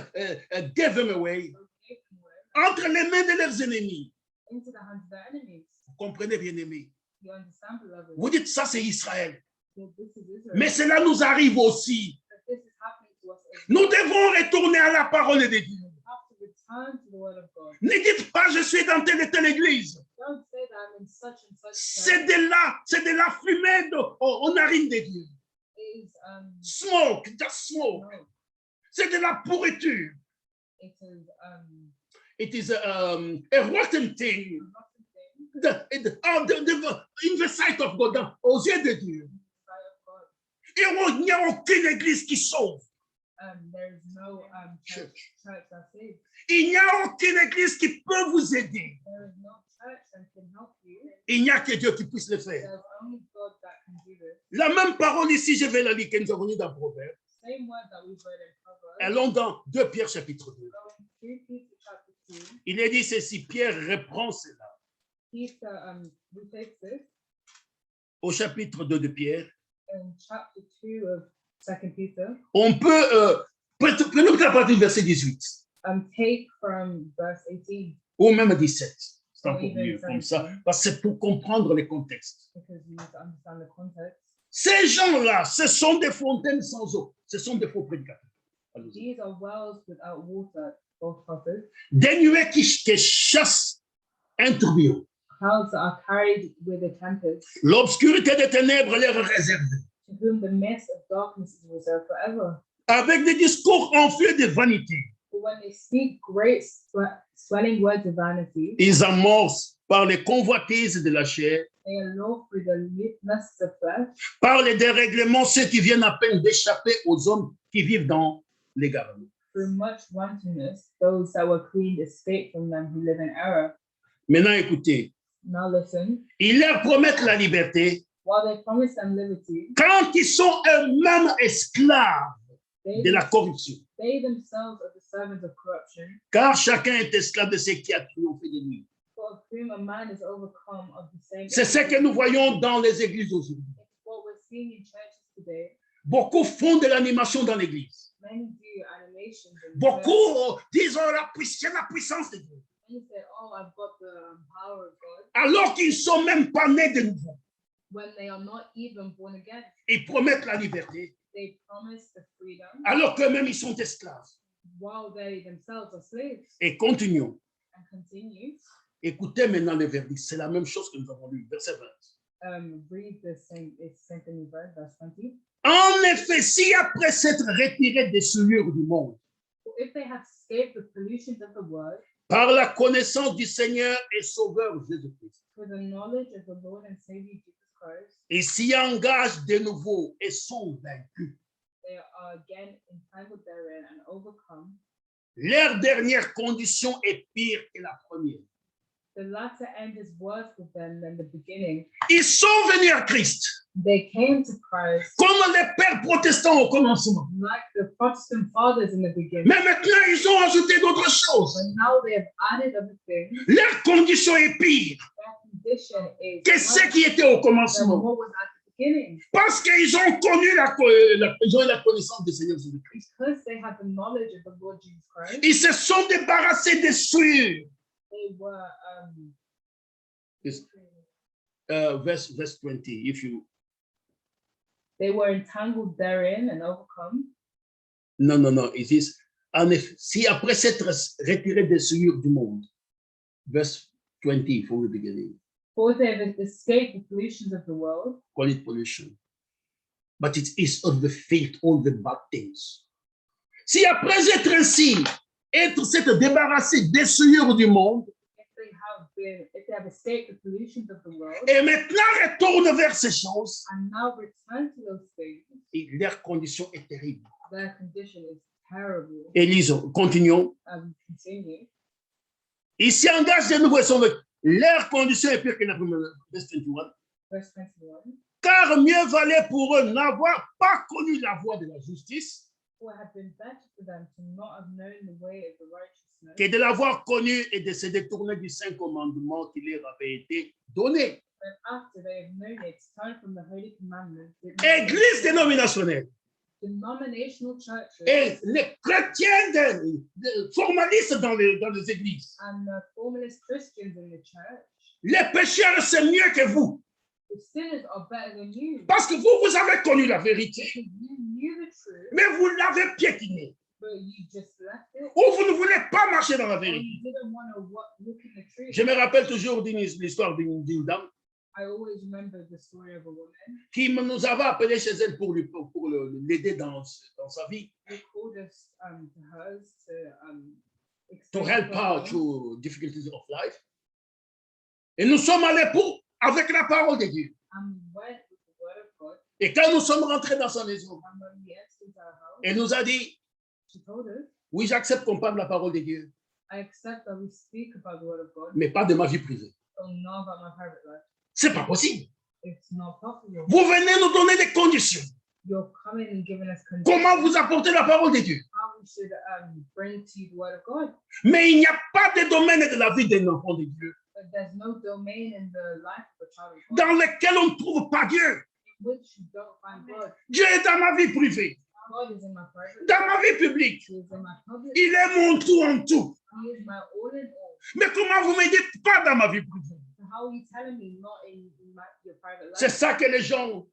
gave them away. God gave them away Entre les mains de leurs ennemis. into the hands of their enemies. Vous comprenez, bien aimé? You understand, beloved? Vous dites ça, c'est Israël. So this is Israel. Mais cela nous arrive aussi. But this is happening to us. Nous devons retourner à la parole de Dieu. We have to return to the word of God. Ne dites pas, je suis dans telle et telle église. Don't say that I'm in such and such. C'est de la fumée aux narines de Dieu. It is Smoke, just smoke. no, C'est de la pourriture. it is It is a rotten thing. not a thing. In the sight of God, aux yeux de Dieu. Sight of God. Et il n'y a aucune église qui sauve. There is no church that saves. Il n'y a aucune église qui peut vous aider. There is no church and can help you. Il n'y a que Dieu qui puisse le faire. There's only God that can do this. La même parole ici, je vais la lire, que nous avons lu dans Proverbes. Same word that we've read in Proverbs. Allons dans 2 Pierre chapitre 2. Going 2 Peter chapter 2. Il est dit ceci, Pierre reprend cela. Peter retakes this Au chapitre 2 de Pierre. in chapter 2 of 2 Peter. On peut, prenons à partir du verset 18, Take from verse 18. ou même 17. C'est Or encore even mieux comme ça, 17, parce que c'est pour comprendre les contextes. because you need to understand the context. Ces gens-là, ce sont des fontaines sans eau. Ce sont des faux prédicateurs. Allons-y. These are wells without water, false prophets. Des nuées qui chassent un tourbillon. Clouds that are carried with a tempest, L'obscurité des ténèbres leur est réservée. to whom the mist of darkness is reserved forever. Avec des discours enflés de vanité, But when they speak great swelling words of vanity, ils amorcent par les convoitises de la chair, they allure through the lusts of flesh, par les dérèglements, ceux qui viennent à peine d'échapper aux hommes qui vivent dans l'égarement. through much wantonness, those that were clean escape from them who live in error. Maintenant, écoutez, Now listen, ils leur promettent la liberté while they promise them liberty, quand ils sont eux-mêmes esclaves they, de la corruption. they themselves are the servants of corruption, Car chacun est esclave de ce qui a triomphé de lui. for of whom a man is overcome of the same. C'est ce que nous voyons dans les églises aujourd'hui. It's what we're seeing in churches today. Beaucoup font de l'animation dans l'église. Many do animations. In church. Beaucoup disent oh, la puissance de Dieu. Many say, "Oh, I've got the power of God," Alors qu'ils ne sont même pas nés de nouveau. when they are not even born again. Ils promettent la liberté, They promise the freedom alors qu'eux-mêmes ils sont esclaves. while they themselves are slaves. Et continuons. And continue. Écoutez maintenant le verdict. C'est la même chose que nous avons lu, verset 20. Read the same. It's same thing in verse 20. En effet, si après s'être retirés des souillures du monde, For if they have escaped the pollutions of the world par la connaissance du Seigneur et Sauveur Jésus-Christ, through the knowledge of the Lord and Savior Jesus Christ, et s'y engagent de nouveau et sont vaincus, they are again entangled therein and overcome. leur dernière condition est pire que la première. The latter end is worse with them than the beginning. Ils sont venus à Christ, They came to Christ comme les pères protestants au commencement. like the Protestant fathers in the beginning. Mais maintenant, ils ont ajouté d'autres choses. But now they have added other things. Leur condition est pire Their condition is que worse ce qui était au than commencement. what was at the beginning. Parce qu'ils ont connu ils ont eu la connaissance du Seigneur Jésus-Christ. Because they had the knowledge of the Lord Jesus Christ, Ils se sont débarrassés des souillures. they were Yes. Verse 20, if you... they were entangled therein and overcome. Non, it is... En effet, si après s'être retiré des souillures du monde, verse 20 from the beginning, For they have escaped the pollutions of the world, call it pollution, but it is of the filth, all the bad things. Si après s'être débarrassé des souillures du monde, if they have escaped the pollutions of the world, et maintenant retournent vers ces choses, and now return to those things, et leur condition est terrible. their condition is terrible. Et lisons, continuons. Continue. Ils s'y engagent de nouveau et sont avec. Leur condition est pire que la première. Verse 21. Verse 21. Car mieux valait pour eux n'avoir pas connu la voie de la justice For it had been better for them to not have known the way of the righteousness que de l'avoir connu et de se détourner du saint commandement qui leur avait été donné. than after they have known it, turn from the holy commandments. Église dénominationnelle Denominational churches et les chrétiens formalistes dans les églises. and the formalist Christians in the church, Les pécheurs, c'est mieux que vous. the sinners are better than you. Parce que vous avez connu la vérité, Because you knew the truth, mais vous l'avez piétinée. but you just left it. Ou vous ne voulez pas marcher dans la Or vérité. you didn't want to look in the truth. Je me rappelle toujours l'histoire d'une dame I always remember the story of a woman qui nous avait appelé chez elle pour l'aider dans sa vie, who called us to hers to explain help to her her through difficulties of life. Et nous sommes allés avec la parole de Dieu. and went with the word of God. Et quand nous sommes rentrés dans sa maison, And when we entered our house, elle nous a dit, she told us, oui, j'accepte qu'on parle de la parole de Dieu, I accept that we speak about the word of God, mais pas de ma vie privée. don't know about my private life. C'est pas possible. It's not possible. Vous venez nous donner des conditions. You're coming and giving us Comment conditions vous apporter la parole de Dieu? how we should bring to you the word of God. Mais il n'y a pas de domaine de la vie d'un enfant de Dieu But there's no domain in the life of a child of God dans lequel on ne trouve pas Dieu. in which you don't find God. Dieu est dans ma vie privée, God is in my private dans ma vie publique. He is in my public. Il est mon tout en tout. He is my all in all. Mais comment vous me dites pas dans ma vie privée? So how are you telling me not in your private life? C'est ça que les gens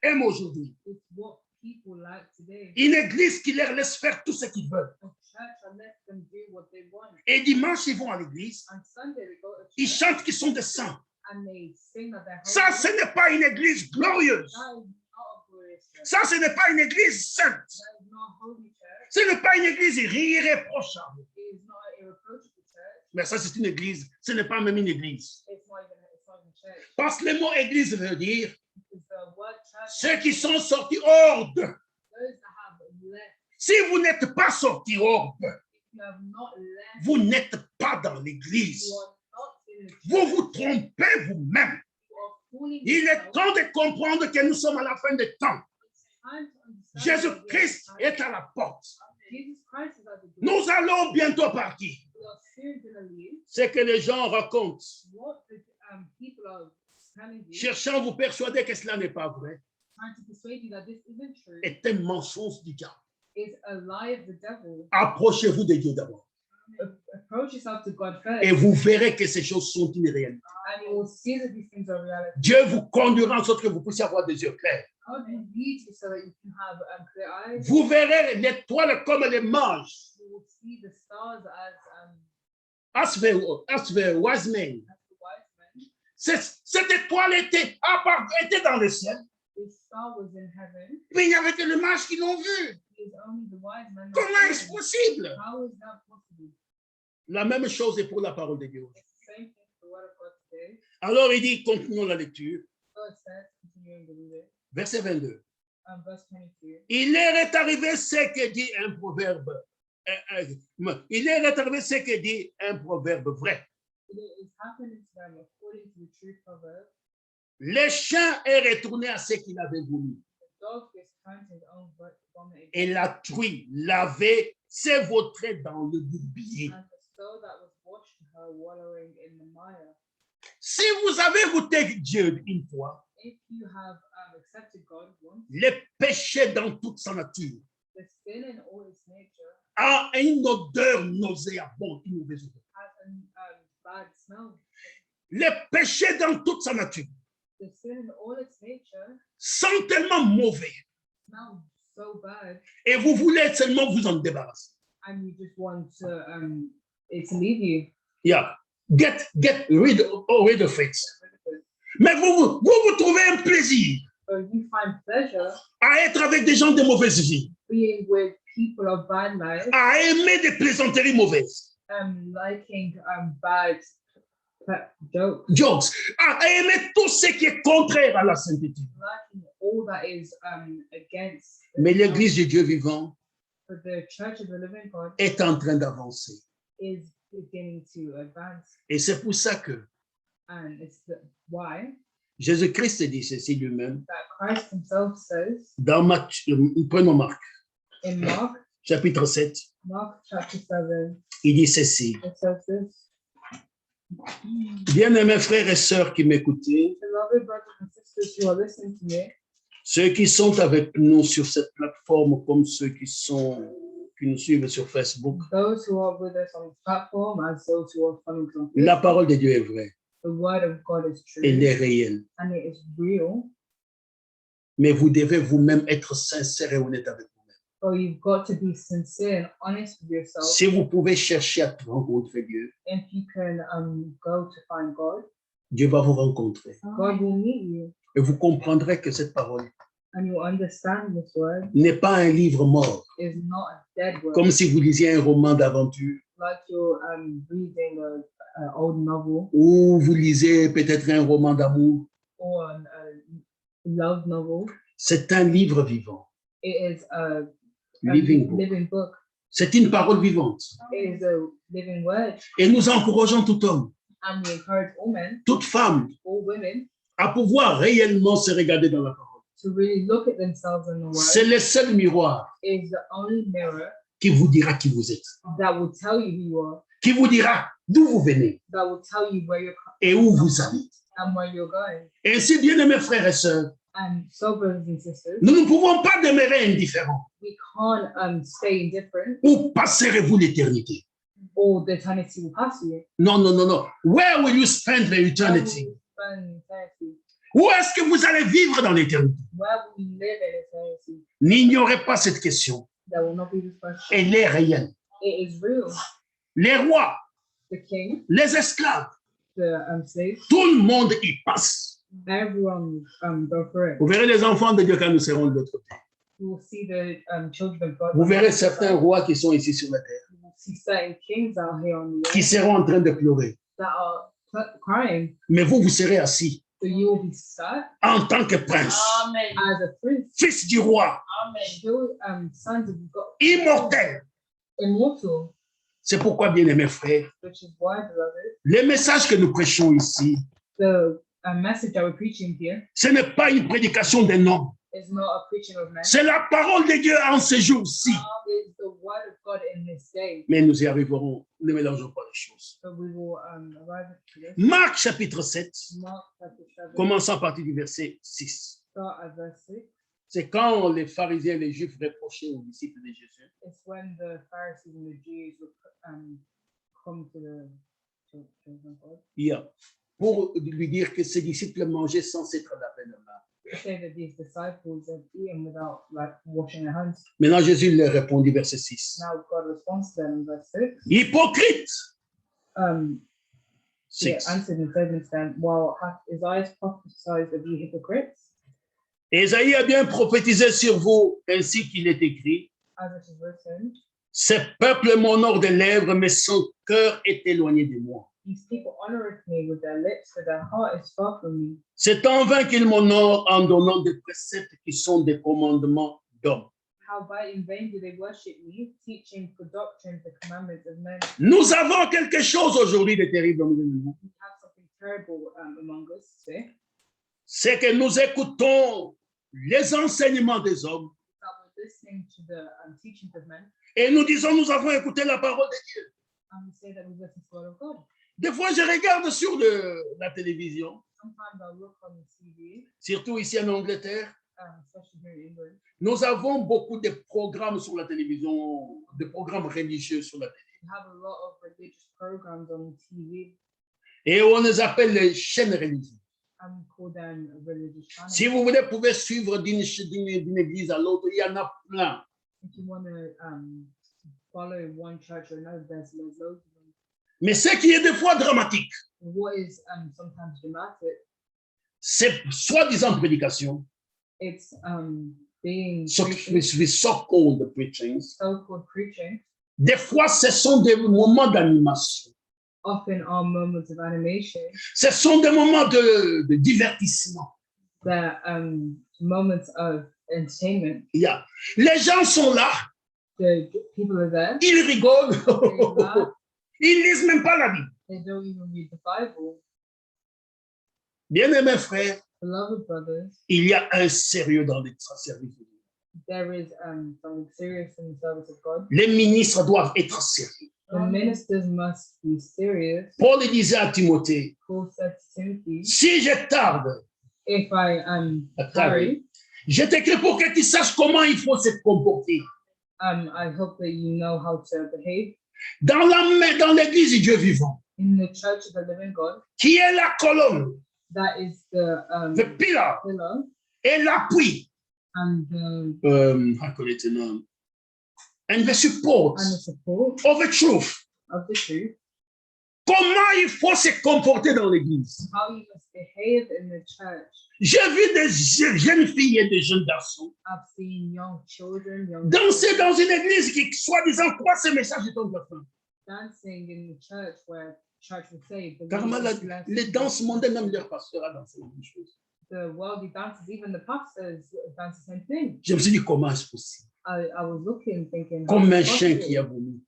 aiment aujourd'hui. It's what people like today. Une église qui leur laisse faire tout ce qu'ils veulent. A church that lets them do what they want. Et dimanche, ils vont à l'église. On Sunday they go to Ils church chantent qu'ils sont des saints. and they sing that they're Ça, holy. ce n'est pas une église glorieuse. That is not a glorious church. Ça, ce n'est pas une église sainte. That is not a holy church. Ce n'est pas une église irréprochable. It is not an irreproachable church. Mais ça, c'est une église. Ce n'est pas même une église. It's not even church. Parce que le mot église veut dire Because the word church, ceux qui sont sortis hors de. those that have left, Si vous n'êtes pas sortis hors de, if you have not left, vous n'êtes pas dans l'église. you are not in the church. Vous vous trompez vous-même. You are fooling Il est yourself. temps de comprendre que nous sommes à la fin des temps. It's time to understand that Jésus-Christ we are est à la porte. Jesus Christ is at the door. Nous allons bientôt partir. We are soon going to leave. Ce que les gens racontent, What the people are telling you, cherchant à vous persuader que cela n'est pas vrai, trying to persuade you that this isn't true, est un mensonge du diable. is a lie of the devil. Approchez-vous de Dieu d'abord. Approach yourself to God first, Et vous verrez que ces choses sont une réalité. and you will see that these things are reality. Dieu vous conduira en sorte que vous puissiez avoir des yeux clairs. God will lead you so that you can have clear eyes. Vous verrez l'étoile comme elle mange. You will see the stars As the wise men. as the wise men. Cette étoile était dans le ciel. The star was in heaven. Mais il n'y avait que les mages qui l'ont vu. It is only the wise men. that Comment saw est-ce it. possible? How is that possible? La même chose est pour la parole de Dieu. It's the same thing for the word of God today. Alors il dit, continuons la lecture. God says, continuing to read it, Verset 22. verse 22. Il est arrivé ce que dit un proverbe. Il est arrivé ce que dit un proverbe vrai. It is happening to them according to the true proverb. Le chien est retourné à ce qu'il avait voulu. The dog is turned to his own vomit, Et la truie lavée s'est vautrée dans le bourbier. and the soul that was washed her wallowing in the mire. Si vous avez goûté Dieu une fois, If you have accepted God once, le péché dans toute sa nature the sin in all its nature a une odeur nauséabonde, une mauvaise odeur. has a bad smell. Le péché dans toute sa nature The sin in all its nature sent tellement mauvais smells so bad, et vous voulez seulement vous en débarrasser. and you just want to it to leave you. Yeah. Get rid of it. Mais vous trouvez un plaisir So you find pleasure à être avec des gens de mauvaise vie, being with people of bad life, à aimer des plaisanteries mauvaises, liking bad jokes, à aimer tout ce qui est contraire à la sainteté. liking all that is against. Mais l'Église de Dieu vivant But the Church of the Living God est en train d'avancer. is beginning to advance, Et c'est pour ça que and it's why Jésus-Christ dit ceci lui-même that Christ Himself says dans prenons Marc, in Mark chapitre 7, chapter 7, il dit ceci. it says this: Bien-aimés frères et sœurs qui m'écoutez, Beloved brothers and sisters who are listening to me, ceux qui sont avec nous sur cette plateforme comme ceux qui nous suivent sur Facebook, those who are with us on this platform, as those who are following us on la Facebook, parole de Dieu est vraie, the word of God is true, elle est réelle. and it is real. Mais vous devez vous-même être sincère et honnête avec vous-même. So you've got to be sincere and honest with yourself. Si vous pouvez chercher à rencontrer Dieu, If you can go to find God, Dieu va vous rencontrer. God will meet you, Et vous comprendrez que cette parole and you will understand this word n'est pas un livre mort, is not a dead word, comme si vous lisiez un roman d'aventure like you're reading an old novel ou vous lisez peut-être un roman d'amour. or a love novel. C'est un livre vivant, It is a living book. living book. C'est une parole vivante. It is a living word. Et nous encourageons tout homme And we encourage all men, toute femme, all women, à pouvoir réellement se regarder dans la parole. to really look at themselves in the C'est word. le seul miroir Is the only mirror qui vous dira qui vous êtes, that will tell you who you are, qui vous dira d'où vous venez that will tell you where you're et où vous allez. and where you're going. Ainsi, bien-aimés frères et sœurs, And so, brothers and sisters, nous ne pouvons pas demeurer indifférents. we can't stay indifferent, Où passerez-vous l'éternité? or the eternity will pass you. Non, non, non, non. Where will you spend the Where will eternity? you spend eternity? Où est-ce que vous allez vivre dans l'éternité? Where will you live in eternity? N'ignorez pas cette question. That will not be this question. Elle est réelle. It is real. Les rois, The king, les esclaves, the slaves, tout le monde y passe. everyone go for it. Vous verrez les enfants de Dieu quand nous serons de l'autre côté. You will see the children of God. Vous verrez certains rois qui sont ici sur la terre, You will see certain kings out here on the qui earth seront en train de pleurer. that are crying. Mais vous, vous serez assis So you will be sat en tant que prince, Amen. as a prince. fils du roi, Amen. Still, sons of God, immortel. immortal, C'est pourquoi, bien-aimés frères, which is why, beloved, les messages que nous prêchons ici, the message that we're preaching here ce n'est pas une prédication d'un homme. is not a preaching of men. C'est la parole de Dieu en ce jour-ci. It is the word of God in this day. Mais nous y arriverons. Ne mélangeons pas les choses. So we will arrive at this. Marc chapitre 7, Mark chapter 7, commençons à partir du verset 6. start at verse 6. C'est quand les pharisiens et les juifs reprochaient aux disciples de Jésus. It's when the Pharisees and the Jews would come to the children of God Pour lui dire que ses disciples mangeaient sans s'être lavé les mains. to say that these disciples had eaten without washing their hands. Maintenant, Jésus leur répondit, verset 6. Now God responds to them in verse 6. Hypocrite! He 6. answered and said unto them, while hath Isaiah prophesied of you hypocrites, Ésaïe a bien prophétisé sur vous, ainsi qu'il est écrit. as it is written, Ce peuple m'honore des lèvres, mais son cœur est éloigné de moi. these people honoreth me with their lips, but their heart is far from me. C'est en vain qu'ils m'honorent en donnant des préceptes qui sont des commandements d'hommes. Howbeit in vain do they worship me, teaching for doctrine the commandments of men. Nous avons quelque chose aujourd'hui de terrible dans nous. We have something terrible among us today, C'est que nous écoutons les enseignements des hommes that we're listening to the teachings of men, et nous disons nous avons écouté la parole de Dieu. and we say that we listen to the word of God. Des fois, je regarde sur la télévision, Sometimes I look on the TV, surtout ici en Angleterre. especially here in England. Nous avons beaucoup de programmes sur la télévision, de programmes religieux sur la télé. We have a lot of religious programs on TV, Et on les appelle les chaînes religieuses. and we call them religious channels. Si vous voulez, vous pouvez suivre d'une église à l'autre. Il y en a plein. If you want to follow one church or another, there's loads of them. Mais ce qui est des fois dramatique, What is sometimes dramatic, c'est soi-disant prédication, it's being so-called preachings. so-called preaching. Des fois, ce sont des moments d'animation. Often are moments of animation, Ce sont des moments de divertissement. they're moments of entertainment. Les gens sont là, The people are there, ils rigolent, they laugh, ils lisent même pas la Bible. they don't even read the Bible. Bien-aimés frères, Beloved brothers, il y a un sérieux dans le service de Dieu. there is something serious in the service of God. Les ministres doivent être sérieux. The ministers must be serious. Paul disait à Timothée, Paul said to Timothy, si je tarde, if I tarry, je t'écris pour que tu saches comment il faut se comporter. I hope that you know how to behave Dans l'église du Dieu vivant, in the church of the living God. qui est la colonne, That is the le pillar pillar et l'appui. and the How could it know? And the support support of the truth. of the truth. Comment il faut se comporter dans l'église. How you must behave in the church. J'ai vu des jeunes filles et des jeunes garçons I've seen young children, young danser dans une église qui, soi-disant, croit ce message de ton enfant. dancing in the church where church will say Carrément, les danses mondaines, même leur pasteur a dansé la même chose. the worldly dances, even the pastors dance the same thing. Je me suis dit, comment est-ce possible? I was looking, thinking, Comme un how is chien it qui a vomi.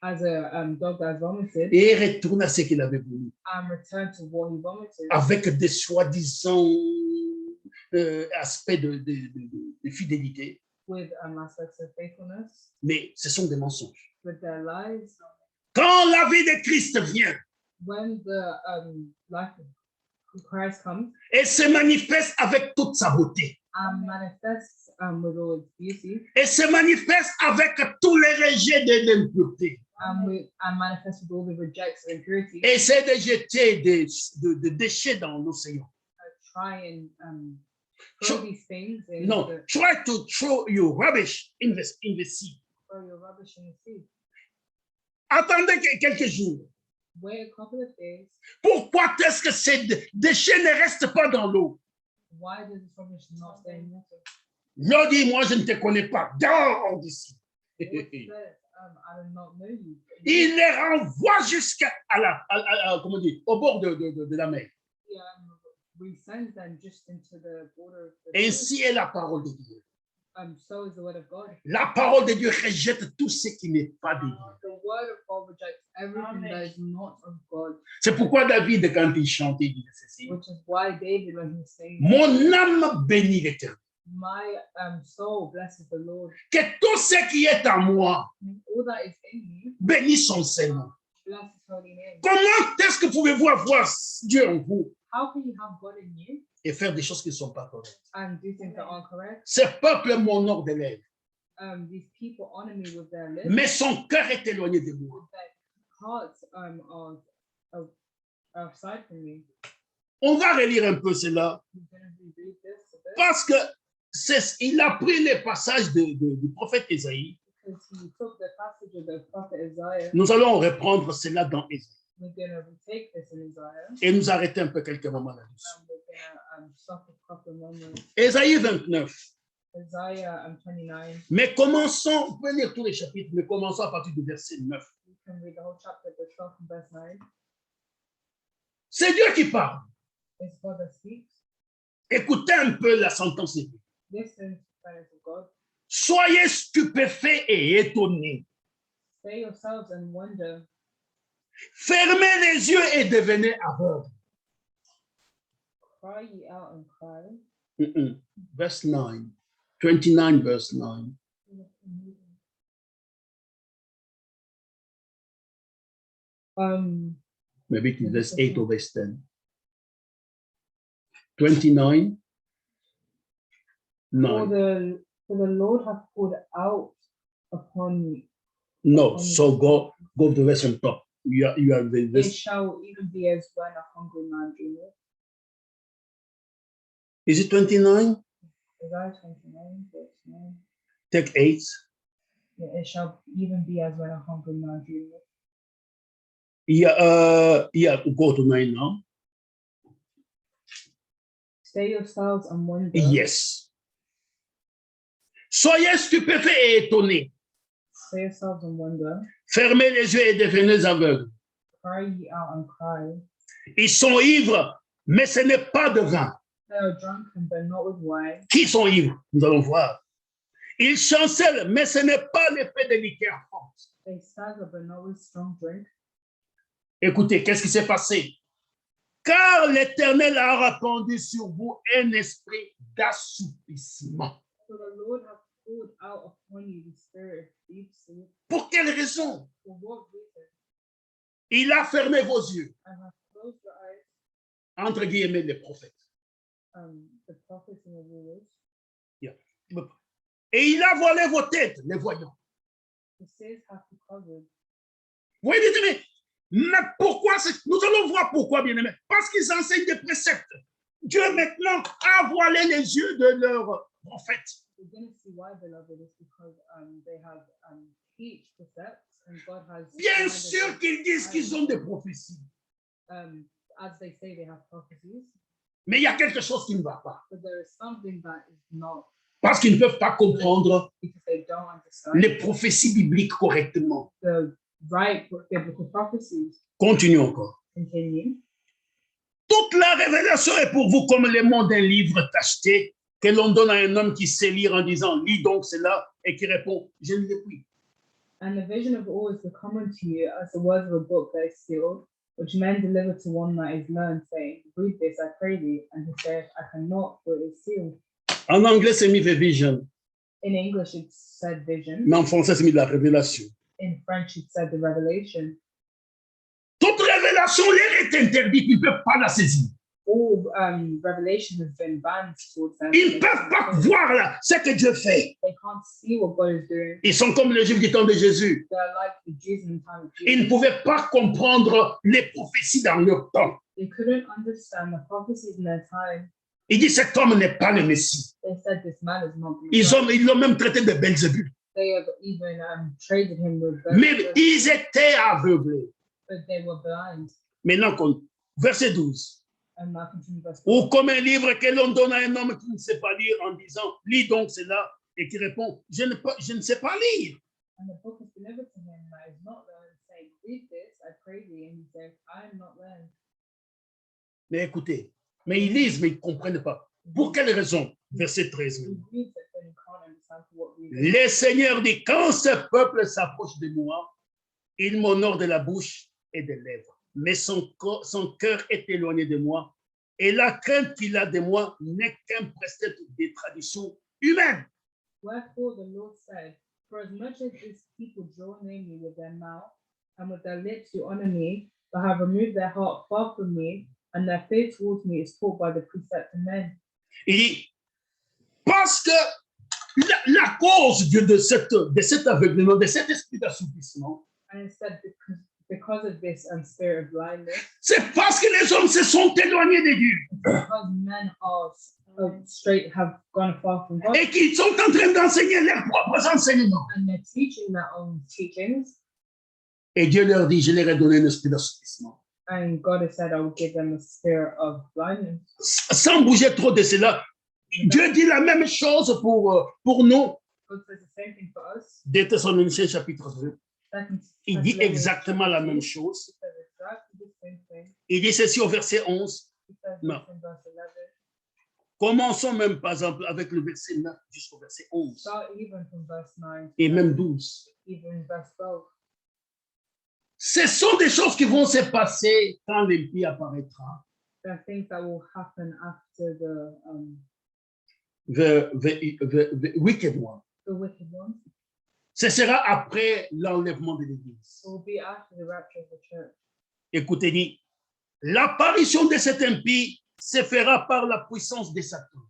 as a dog that vomited et retourne à ce qu'il avait voulu, and returned to what he vomited avec des soi-disant aspects de fidélité, with aspects of faithfulness, mais ce sont des mensonges. with their lives. Quand la vie de Christ vient, When the life of Christ comes elle se manifeste avec toute sa beauté. and manifests with all its beauty Elle se manifeste avec tous les rejets de l'impureté. and manifests with all the rejects and impurities. Essaie de jeter des déchets dans l'océan. Try and throw these things in No, the, try to throw your rubbish in the sea. throw your rubbish in the sea. Attendez quelques jours. Wait a couple of days. Pourquoi est-ce que ces déchets ne restent pas dans l'eau? Why does this rubbish not stay in water? L'eau dit, moi je ne te connais pas. Dehors d'ici. What says, I do not know you. Il les renvoie jusqu'à comment dire, au bord de la mer. Yeah, we send them just into the border of the sea. Ainsi est la parole de Dieu. So is the word of God. La parole de Dieu rejette tout ce qui n'est pas de Dieu. The word of God rejects everything that is not of God, C'est pourquoi David, quand il chantait, il disait ceci. which is why David, when he saying, Mon âme bénit l'Éternel. my soul blesses the Lord, Que tout ce qui est en moi and all that is in me bénisse son Seigneur. bless his holy name. Comment est-ce que pouvez-vous avoir Dieu en vous How can you have God in you et faire des choses qui ne sont pas correctes? and do things that aren't correct? Ce peuple m'honore des lèvres, These people honor me with their lips, mais son cœur est éloigné de moi. with their hearts are aside from me. On va relire un peu cela We're going to read this a bit parce que il a pris les passages du prophète Ésaïe. because he took the passage of the prophet Isaiah. Nous allons reprendre cela dans Ésaïe We're going to retake this in Isaiah et nous arrêter un peu quelques moments là-dessus. and we're going to stop a couple of moments. Ésaïe 29. Isaiah 29. Mais commençons, vous pouvez lire tous les chapitres, mais commençons à partir du verset 9. You can read the whole chapter, but start from verse 9. C'est Dieu qui parle. It's God that speaks. Écoutez un peu la sentence de Dieu. Listen to the silence of God. Soyez stupéfaits et étonnés. Stay yourselves and wonder. Fermez les yeux et devenez aveugles. Cry ye out and cry. Verse 9. 29 verse 9. Maybe it is verse 8 or verse 10. 29. For 9. the Lord hath poured out upon me. No, so go to verse on top. You are the It verse. shall even be as when a hungry man dreameth. Is it 29? Isaiah 29, verse 9. Take 8. Yeah, it shall even be as when a hungry man dreameth. Go to 9 now. Stay yourselves and wonder. Yes. Soyez stupéfaits et étonnés. Stay yourselves and wonder. Fermez les yeux et devenez aveugles. Cry ye out and cry. Ils sont ivres, mais ce n'est pas de vin. They are drunken, but not with wine. Qui sont ivres? Nous allons voir. Ils chancellent, mais ce n'est pas l'effet de liqueur forte. They stagger, but not with strong drink. Écoutez, qu'est-ce qui s'est passé? Car l'Éternel a répandu sur vous un esprit d'assoupissement. So the Lord hath poured out upon you the spirit of deep sleep. Pour quelle raison? For what reason? Il a fermé vos yeux, And hath closed your eyes, entre guillemets, les prophètes. the prophets and the rulers. Et il a voilé vos têtes, les voyants. The seers hath he covered. Oui, bien-aimés, mais pourquoi? Nous allons voir pourquoi, bien-aimés. Parce qu'ils enseignent des préceptes. Dieu maintenant a voilé les yeux de leurs prophètes. We're going to see why, beloved, is because they have teach precepts and God has. Bien sûr qu'ils disent qu'ils ont des prophéties. As they say, they have prophecies, Mais il y a quelque chose qui ne va pas. but there is something that is not, Parce qu'ils ne peuvent pas comprendre because they don't understand les prophéties bibliques correctement. the right biblical prophecies. Continuons encore. Continue. Toute la révélation est pour vous comme le mot d'un livre tacheté que l'on donne à un homme qui sait lire en disant « Lis donc cela » et qui répond « Je ne l'ai plus ». And the vision of all is become unto you as the words of a book that is sealed, which men deliver to one that is learned, saying, read this, I pray thee. And he said, I cannot, for it is sealed. En anglais, c'est mis vision, In English, it said vision. mais en français, c'est mis la révélation. In French, it said the revelation. Toute révélation leur est interdite, ils ne peuvent pas la saisir. All revelation has been banned towards them. Ils ne peuvent pas voir là, ce que Dieu fait. They can't see what God is doing. Ils sont comme les Juifs du temps de Jésus. They're like the Jews in the time of Ils ne Jesus. pouvaient pas comprendre les prophéties dans leur temps. They couldn't understand the prophecies in their time. Il dit, cet homme n'est pas le Messie. They said this man is not the Messiah. Ils l'ont même traité de Belzébul. They have even traded him with Mais Beelzebub, ils étaient aveuglés. but they were blind. Maintenant, verset 12. And now continue verse Ou 4. comme un livre que l'on donne à un homme qui ne sait pas lire en disant, lis donc cela, et qui répond, je ne sais pas lire. And the book is delivered to him that is not learned, saying, read this, I pray thee. And he says, I am not learned. Mais écoutez, mais ils lisent, mais ils ne comprennent pas. Pour quelle raison? Verset 13. We read it, but you can't understand for what reason. Le Seigneur dit, quand ce peuple s'approche de moi, il m'honore de la bouche et des lèvres, mais son cœur est éloigné de moi, et la crainte qu'il a de moi n'est qu'un précepte des traditions humaines. Wherefore the Lord said, for as much as this people draw near me with their mouth and with their lips to honor me, but have removed their heart far from me, and their faith towards me is taught by the precepts of men. Il dit, parce que la cause de cet aveuglement, de cet esprit d'assoupissement, And it said, because of this spirit of blindness, c'est parce que les hommes se sont éloignés de Dieu because men are straight have gone far from God, et qu'ils sont en train d'enseigner leurs propres enseignements. and they're teaching their own teachings. Et Dieu leur dit, je leur ai donné un esprit d'assoupissement. And God has said, I will give them a spirit of blindness. Sans bouger trop de cela, Dieu dit la même chose pour nous. God says the same thing for us. Des Thessaloniciens chapitre 2. Second Il dit Thessalonians exactement la même chapter chose. 2, it says exactly the same thing. Il dit ceci au verset 11. It says No. this in verse 11. Commençons même par exemple avec le verset 9 jusqu'au verset 11 Start even from verse 9 to et même 12. even verse 12. Ce sont des choses qui vont se passer quand l'impie apparaîtra. There are things that will happen after The wicked one. the wicked one. Ce sera après l'enlèvement de l'Église. It will be after the rapture of the church. Écoutez, dit, l'apparition de cet impie se fera par la puissance de Satan.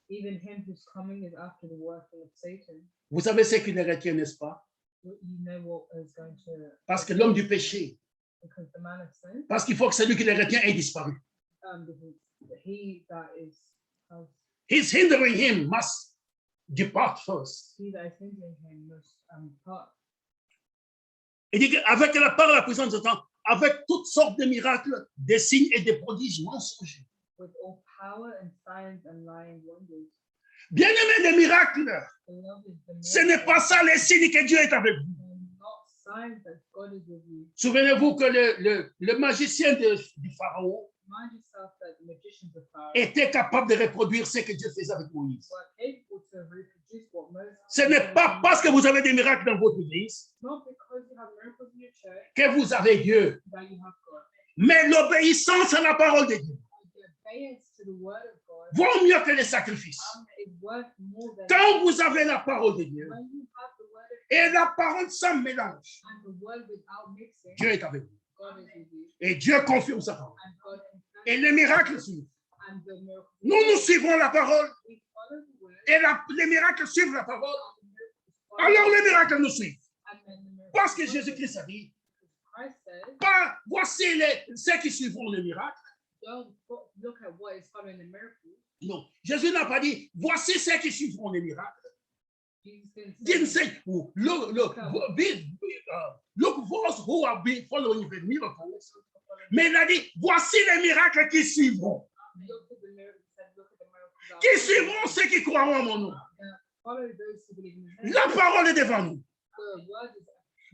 Even him who's coming is after the working of Satan. Vous savez ce qu'il retient, n'est-ce pas? You know what is going to, Parce que l'homme du péché, because the man of sin, parce qu'il faut que celui qui le retient ait disparu. because he that is He's hindering him must depart first. he that is hindering him must part. Il dit qu'avec la puissance de Satan, avec toutes sortes de miracles, des signes et des prodiges mensongers. With all power and signs and lying wonders. Bien-aimés, les miracles, Beloved, the ce n'est pas ça les signes que Dieu est avec vous. not signs that God is with you. Souvenez-vous que le magicien du Pharaon Remind yourself that the magicians of Pharaoh était capable de reproduire ce que Dieu faisait avec Moïse. were capable to reproduce what Moses. Ce n'est pas parce que vous avez des miracles dans votre église It's not because you have miracles in your church que vous avez Dieu, that you have God. mais l'obéissance à la parole de Dieu The obedience to the word of God vaut mieux que les sacrifices. is worth more than Quand vous avez la parole de Dieu when you have the word of et la parole sans mélange, and the word without mixing. Dieu est avec vous. God is with you, Et Dieu confirme sa parole. and God Et les miracles suivent. and the miracles. Nous suivons la parole We follow the word, et les miracles suivent la parole. and the miracles follow, Alors les miracles nous suivent. and then the miracles Parce que follow. Jésus-Christ a dit, Christ says, pas voici ceux qui suivront les miracles. don't look at what is following the miracles. Non, Jésus n'a pas dit, voici ceux qui suivront les miracles. Jesus didn't Didn't say, say, look those who have been following the miracles. Mais il a dit, voici les miracles qui suivront. look at the miracles, he said, look at the miracles. Qui suivront ceux qui croiront à mon nom. Follow those who believe in his name. La parole est devant nous. The word is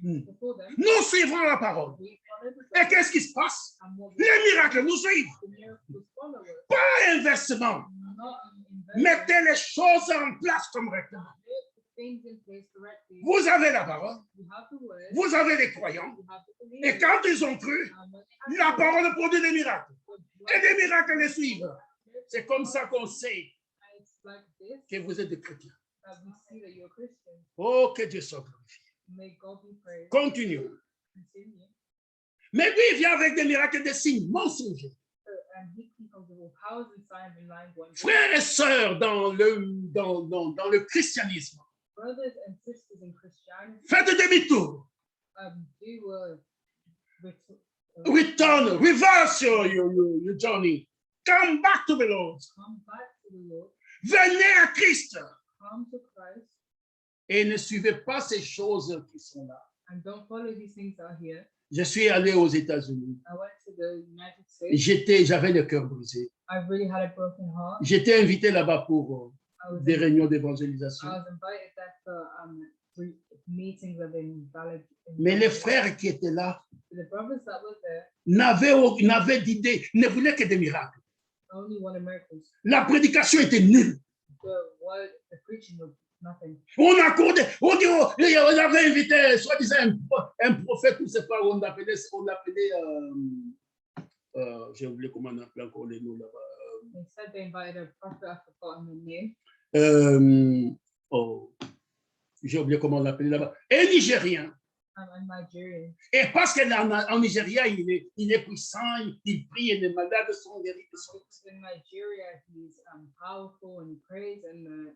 Hmm. before them. Nous suivrons la parole. We follow the Et word, qu'est-ce qui se passe? and what Les miracles nous suivent. the miracles follow us. Pas inversement. Not in Mettez les choses en place correctement. Put things in place correctly. Vous avez la parole. You have the word, vous avez les croyants. you have the Et believers, quand ils ont cru, and when they la have the word, parole produit des miracles. the Et des word, miracles les suivent. C'est comme ça qu'on sait and it's like this, que vous êtes des chrétiens. that we see that you're Christian. Oh, que Dieu soit glorifié. May God be praised. Continuons. Continue. Mais lui, il vient avec des miracles et des signes mensongers. And he comes with all powers and signs and lying wonders. Frères et sœurs dans le christianisme, Brothers and sisters in Christianity, faites demi-tour. do Reverse your journey. Come back to the Lord. come back to the Lord, Venez à Christ. come to Christ, Et ne suivez pas ces choses qui sont là. and don't follow these things that are here. Je suis allé aux États-Unis. I went to the United States. J'avais le cœur brisé. I really had a broken heart. J'étais invité là-bas pour I was, des réunions I d'évangélisation. was invited there for meetings of invalid. Mais les frères qui étaient là The brothers that were there n'avaient d'idée, ne voulaient que des miracles. only wanted miracles. La prédication était nulle. The preaching was nothing. On dit, on avait invité, soi-disant, un prophète, ou c'est pas, on l'appelait, j'ai oublié comment on appelait encore les noms là-bas. They said they invited a prophet, I've forgotten the name. J'ai oublié comment on l'appelait là-bas. Un Nigérien. I'm Nigerian. Et parce qu'en Nigeria, il est puissant, il prie et les malades sont guéris. In Nigeria, he's powerful and he prays, and the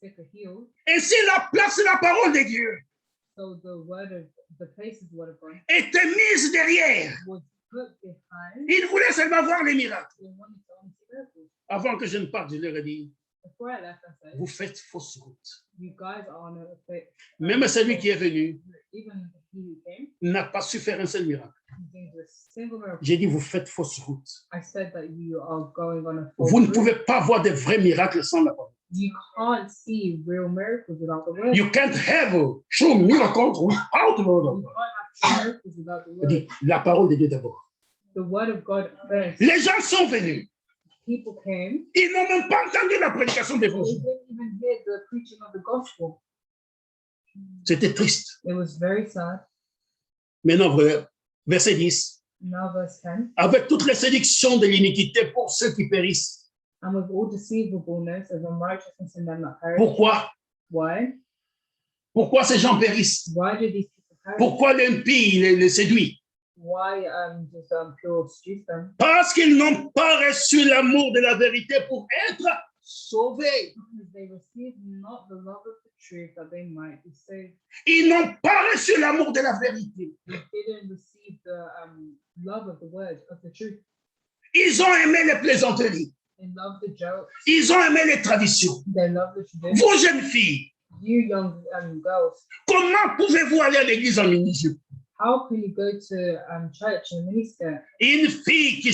sick are healed. Et si la place, la parole de Dieu So the place of the word of God était mise derrière, was put behind. il voulait seulement voir les miracles. They wanted to only see miracles. Avant que je ne parte, je leur ai dit, Before I left, I said, vous faites fausse route. you guys are on a Même celui qui est venu even he who came, n'a pas su faire un seul miracle. he didn't do a single miracle. J'ai dit, vous faites fausse route. I said that you are going on a false Vous ne route. pouvez pas voir de vrais miracles sans la parole. You can't see real miracles without the word. You can't have show miracles without the word of You God. can't have miracles without the Il word. dit, la parole de Dieu d'abord. The word of God first. Les gens sont venus. People came. Ils n'ont même pas entendu la prédication They d'évangile. didn't even hear the preaching of the gospel. C'était triste. It was very sad. Maintenant, verset 10. Now verse 10. Avec toutes les séductions de l'iniquité pour ceux qui périssent. And with all deceivableness of unrighteousness in them that perish. Pourquoi? Why? Pourquoi ces gens périssent? Why do these people perish? Pourquoi l'impie les séduit? Why just pure seduce them? Parce qu'ils n'ont pas reçu l'amour de la vérité pour être sauvés. Because they receive not the love of the truth that they might be saved. Ils n'ont pas reçu l'amour de la vérité. They didn't receive the love of the word, of the truth. Ils ont aimé les plaisanteries. They love the jokes. Ils ont aimé les traditions. They love the tradition. Vous, jeunes filles, You young girls, comment pouvez-vous aller à l'église en mini-jupe? how can you go to church in a miniskirt? Une fille qui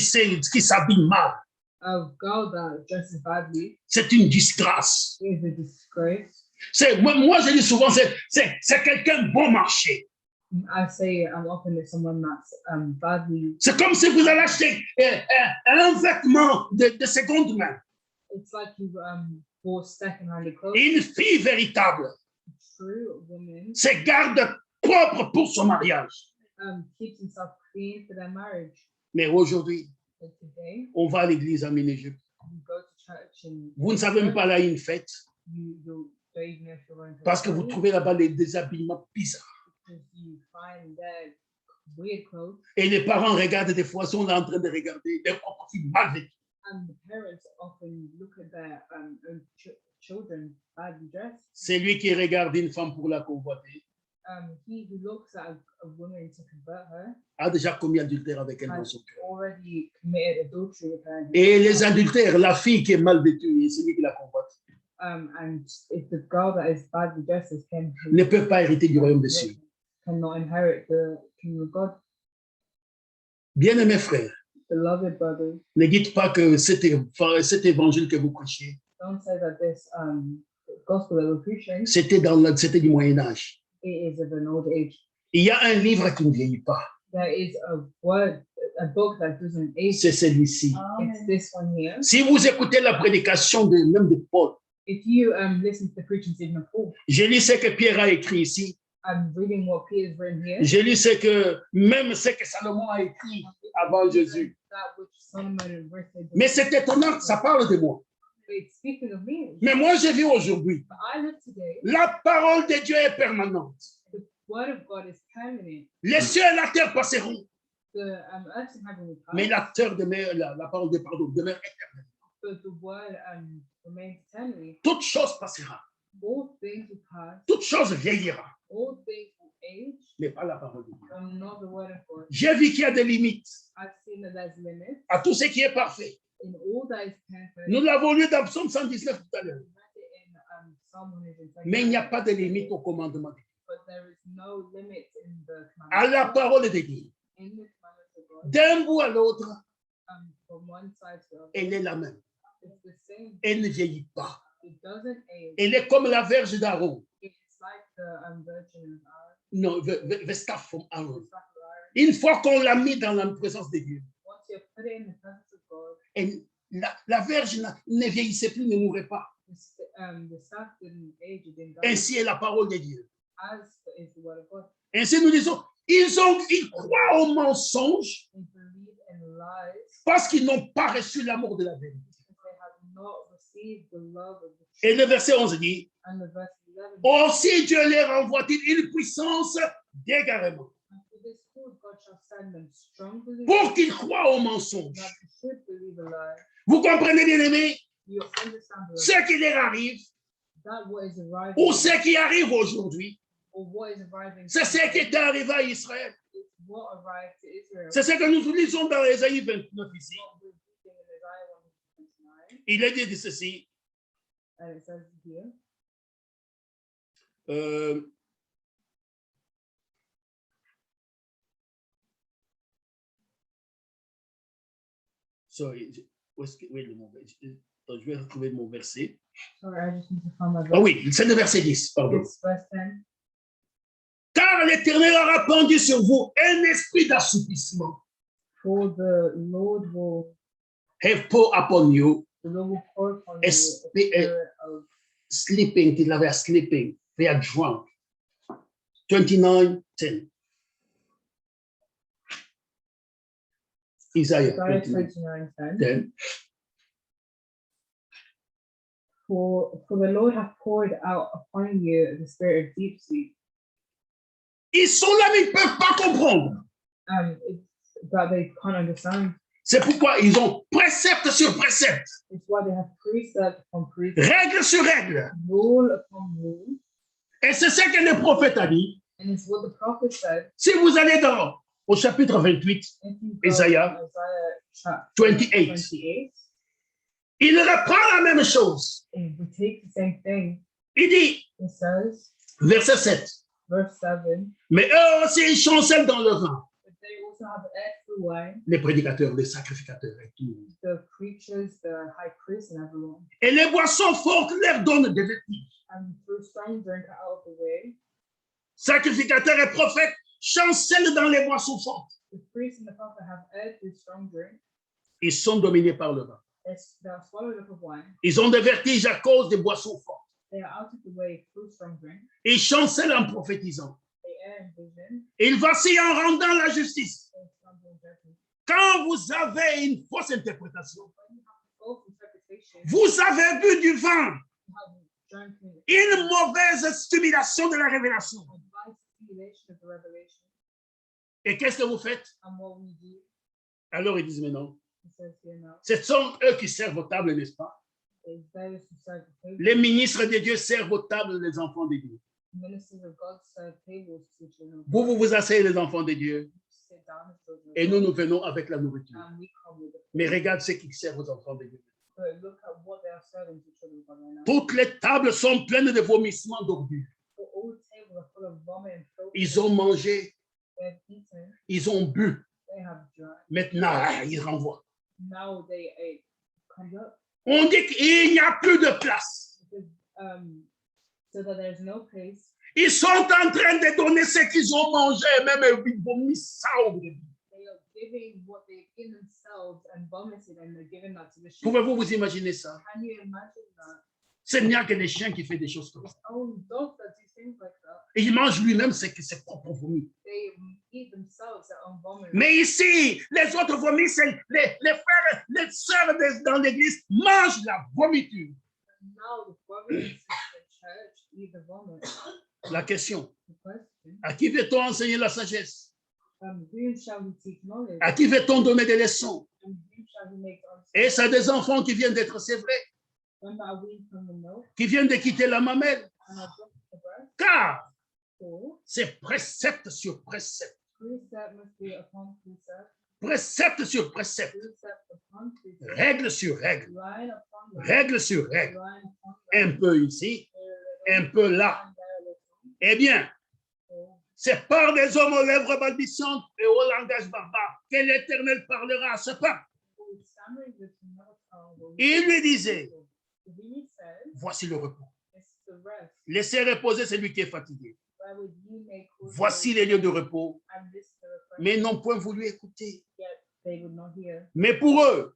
s'habille mal, A girl that dresses badly c'est une disgrâce. is a disgrace. Moi, je dis souvent, c'est quelqu'un bon marché. I say often that someone that's badly. C'est comme si vous allez acheter un vêtement de seconde main. It's like you bought second-hand clothes. Une fille véritable True woman se garde propre pour son mariage. keeps himself clean for their marriage. Mais aujourd'hui, But today, on va à l'église en mini-jupe. you go to church and Vous ne savez même pas là une fête you don't even know if you're going to parce que vous party, trouvez là-bas des déshabillements bizarres. because you find their weird clothes, Et les parents regardent des fois, sont là en train de regarder des propres filles mal vêtues. and the parents often look at their own children badly dressed. C'est lui qui regarde une femme pour la convoiter. He who looks at a woman to convert her A déjà commis adultère avec elle dans has son cœur. already committed adultery with her. Et les adultères, la fille qui est mal vêtue, c'est lui qui la convoite, And if the girl that is badly dressed is ne peut pas hériter du royaume des cieux. cannot inherit the kingdom of God. Bien-aimés frères, Beloved brothers, ne dites pas que cet évangile que vous prêchez, don't say that this gospel that we're preaching c'était du Moyen-Âge. it is of an old age. Il y a un livre qui ne vieillit pas, There is a book that doesn't age. c'est celui-ci. It's this one here. Si vous écoutez la prédication même de Paul, If you listen to the preaching of Paul, je lis ce que Pierre a écrit ici. I'm reading what Peter's written here. J'ai lu ce que même ce que Salomon a écrit avant Jésus. That which Solomon had written. Mais c'est étonnant que ça parle de moi. It's speaking of me. Mais moi, je vis aujourd'hui. But I live today. La parole de Dieu est permanente. The word of God is permanent. Les cieux et la terre passeront. The earth and heaven will pass. Mais la parole de pardon demeure éternelle. But the word remains eternally. Toute chose passera. All things will pass. Toute chose vieillira. All things will age. Mais pas la parole de Dieu. But not the word of God. J'ai vu qu'il y a des limites I've seen that there's limits à tout ce qui est parfait. in all that is perfect. Nous l'avons lu dans Psaume 119 tout à l'heure. In Psalm 129. Mais il n'y a pas de limite au commandement de Dieu. But there is no limit in the À la commandments. parole de Dieu. In the commandments of God. D'un bout à l'autre, From one side to the other. elle est la même. It's the same. Elle ne vieillit pas. It doesn't age. Elle est comme la verge d'Aaron. It's like the virgin of Aaron. Non, the staff from Aaron. The staff of Aaron. Une fois qu'on l'a mis dans la présence de Dieu, Once you put it in the presence of God, la verge ne vieillissait plus, ne mourait pas. the staff didn't age, it didn't die. Ainsi est la parole de Dieu. As is the word of God. Ainsi nous disons, ils croient au mensonge They believe in lies parce qu'ils n'ont pas reçu l'amour de la vérité. because they have not received the love of the Et truth. le verset 11 dit, And the verse 11. aussi Dieu les renvoie-t-il une puissance d'égarement And for this cause God shall send them strong believers pour qu'ils croient au mensonge. that they should believe a lie. Vous comprenez, bien aimés, You understand the ce qui leur arrive that what is arriving ou ce qui arrive aujourd'hui, or what is arriving c'est ce qui est arrivé à Israël. is what arrived to Israel. C'est ce que nous lisons dans Ésaïe 29 ici. What we're reading in Isaiah 129, Il est dit ceci. and it says here, Sorry, je vais retrouver mon verset. sorry, I just need to find my Ah verse. oui, c'est le verset 10, pardon. It's verse 10. Car l'Éternel a répandu sur vous un esprit d'assoupissement. For the Lord will Have poured upon you pour upon you a Esp- spirit of sleeping, till they are sleeping, they are drunk. 29:10. Isaiah Isaiah 29:10. 29:10. For the Lord hath poured out upon you the spirit of deep sleep. Ils sont là, mais ils ne peuvent pas comprendre. It's that they can't understand. C'est pourquoi ils ont précepte sur précepte, It's why they have precept upon precept, règle sur règle. rule upon rule. Et c'est ce que le prophète a dit. And it's what the prophet said. Si vous allez au chapitre 28, If you go Isaiah to Isaiah chapter 28, 28, il reprend la même chose. and we take the same thing. Il dit, It says, verset 7, verse 7, mais eux aussi ils chancellent dans le vin. but they also have add through wine, Les prédicateurs, les sacrificateurs et tout. the preachers, the high priests, and everyone. Et les boissons fortes leur donnent des vertiges. And through strong drink out of the way, Sacrificateurs et prophètes chancellent dans les boissons fortes. the priests and the prophet have add through strong drink. Ils sont dominés par le vin. They are swallowed up of wine. Ils ont des vertiges à cause des boissons fortes. They are out of the way through strong drink. Ils chancellent en prophétisant. They err in vision. Ils vacillent en rendant la justice. They stumble in judgment. Quand vous avez une fausse interprétation, When you have false interpretation, vous avez bu du vin, you have drunken une mauvaise stimulation de la révélation. advice stimulation of the revelation. Et qu'est-ce que vous faites? And what we do, Alors ils disent, mais non, it says here now, ce sont eux qui servent aux tables, n'est-ce pas? is those who serve the table. Les ministres de Dieu servent aux tables les enfants de Dieu. Ministers of God serve tables to children. Vous asseyez les enfants de Dieu Sit down as children. et nous venons avec la nourriture. And we come with the Mais regarde ceux qui servent aux enfants de Dieu. But look at what they are serving to children of God right now. Toutes les tables sont pleines de vomissements d'ordures. For all tables are full of vomit and filth. Ils ont mangé, They have eaten, ils ont bu. they have drunk. Maintenant, ils renvoient. Now they ate. Comes up. On dit qu'il n'y a plus de place. Because, so that there's no place. Ils sont en train de donner ce qu'ils ont mangé, même ils vomissent ça au début. They are giving what they in themselves and vomited, and they're giving that to the sheep. Pouvez-vous vous imaginer ça? Can you imagine that? Ce n'y a que des chiens qui font des choses comme ça. Only dogs that do things like that. Et il mange lui-même ses propres vomis. They eat themselves their own vomit. Mais ici, les autres vomis, c'est les frères, les sœurs dans l'église mangent la vomiture. Now the brothers in the church eat the vomit. La question, The question, à qui veut-on enseigner la sagesse? whom shall we teach knowledge? À qui veut-on donner des leçons? And whom shall we make Et understand? ça des enfants qui viennent d'être sévrés, When are we from the milk qui viennent de quitter la mamelle. and are dropped the breast? Car Or c'est précepte sur précepte, precept must be upon precept, précepte sur précepte, precept upon precept, règle sur règle, line upon line, règle sur règle, line upon line, un peu ici, un peu là. and there a little. Eh bien, Or c'est par des hommes aux lèvres balbutiantes et au langage barbare que l'Éternel parlera à ce peuple. with stammering lips and not a tongue will Il lui disait, he says, voici le repos. it's the rest, Laissez reposer celui qui est fatigué. where would ye make Voici les lieux de repos. and this the refreshing, Mais ils n'ont point voulu écouter. yet they would not hear. Mais pour eux,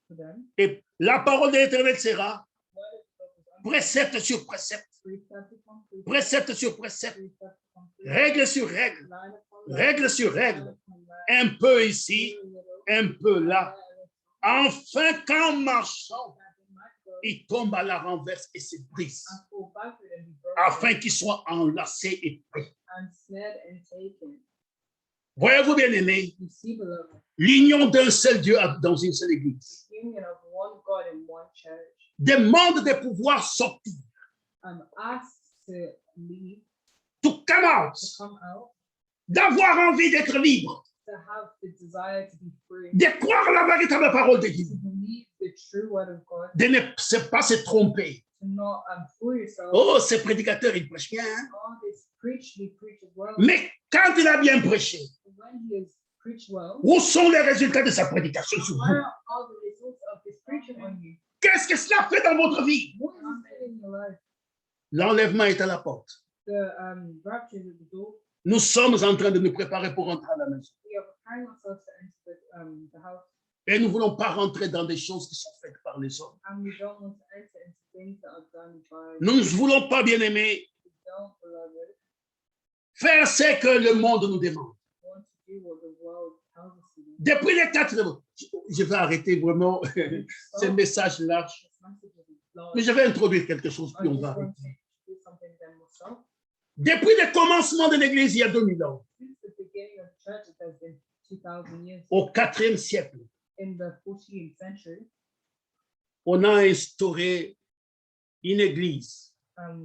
For them, et la parole de l'Éternel sera word of God was unto them, précepte sur précepte, precept upon precept, précepte sur précepte, precept upon precept, règle sur règle, line upon line, règle sur line règle, upon line, un peu ici, here a little, un peu there là. a little, Enfin, qu'en marchant, that they might go il tombe à la renverse et se brise, and fall backward and be broken, afin qu'il soit enlacé et pris. and snared and taken. Voyez-vous, bien-aimés, You see, beloved, l'union d'un seul Dieu dans une seule église the union of one God in one church, demande de pouvoir sortir, asked to leave, to come out, to come out, d'avoir envie d'être libre, to have the desire to be free, de croire la véritable parole de to Dieu, believe the true word of God, de ne pas se tromper. to not fool yourself. Oh, ces prédicateurs, ils prêchent bien, hein? Oh, this preach, he preaches well. Mais quand il a bien prêché, When he has preached well, où sont les résultats de sa prédication sur vous? where are the results of his preaching on you? Qu'est-ce que cela fait dans votre vie? What is it in your life? L'enlèvement est à la porte. The rapture is at the door. Nous sommes en train de nous préparer pour rentrer à la maison. We are preparing ourselves to enter the house, Et nous ne voulons pas rentrer dans des choses qui sont faites par les hommes. and we don't want to enter into things that are done by Nous ne voulons pas, bien aimés, we don't, beloved, faire ce que le monde nous demande. want to do what the world tells us to do. Depuis les 4, je vais arrêter vraiment ce message-là. This message is Mais large. je vais introduire quelque chose, I puis on just va want arrêter. to do something then we'll stop. Depuis le commencement de l'Église, il y a 2000 ans, Since the beginning of the church, it has been 2,000 years. au 4e siècle, In the 14th century, on a instauré une Église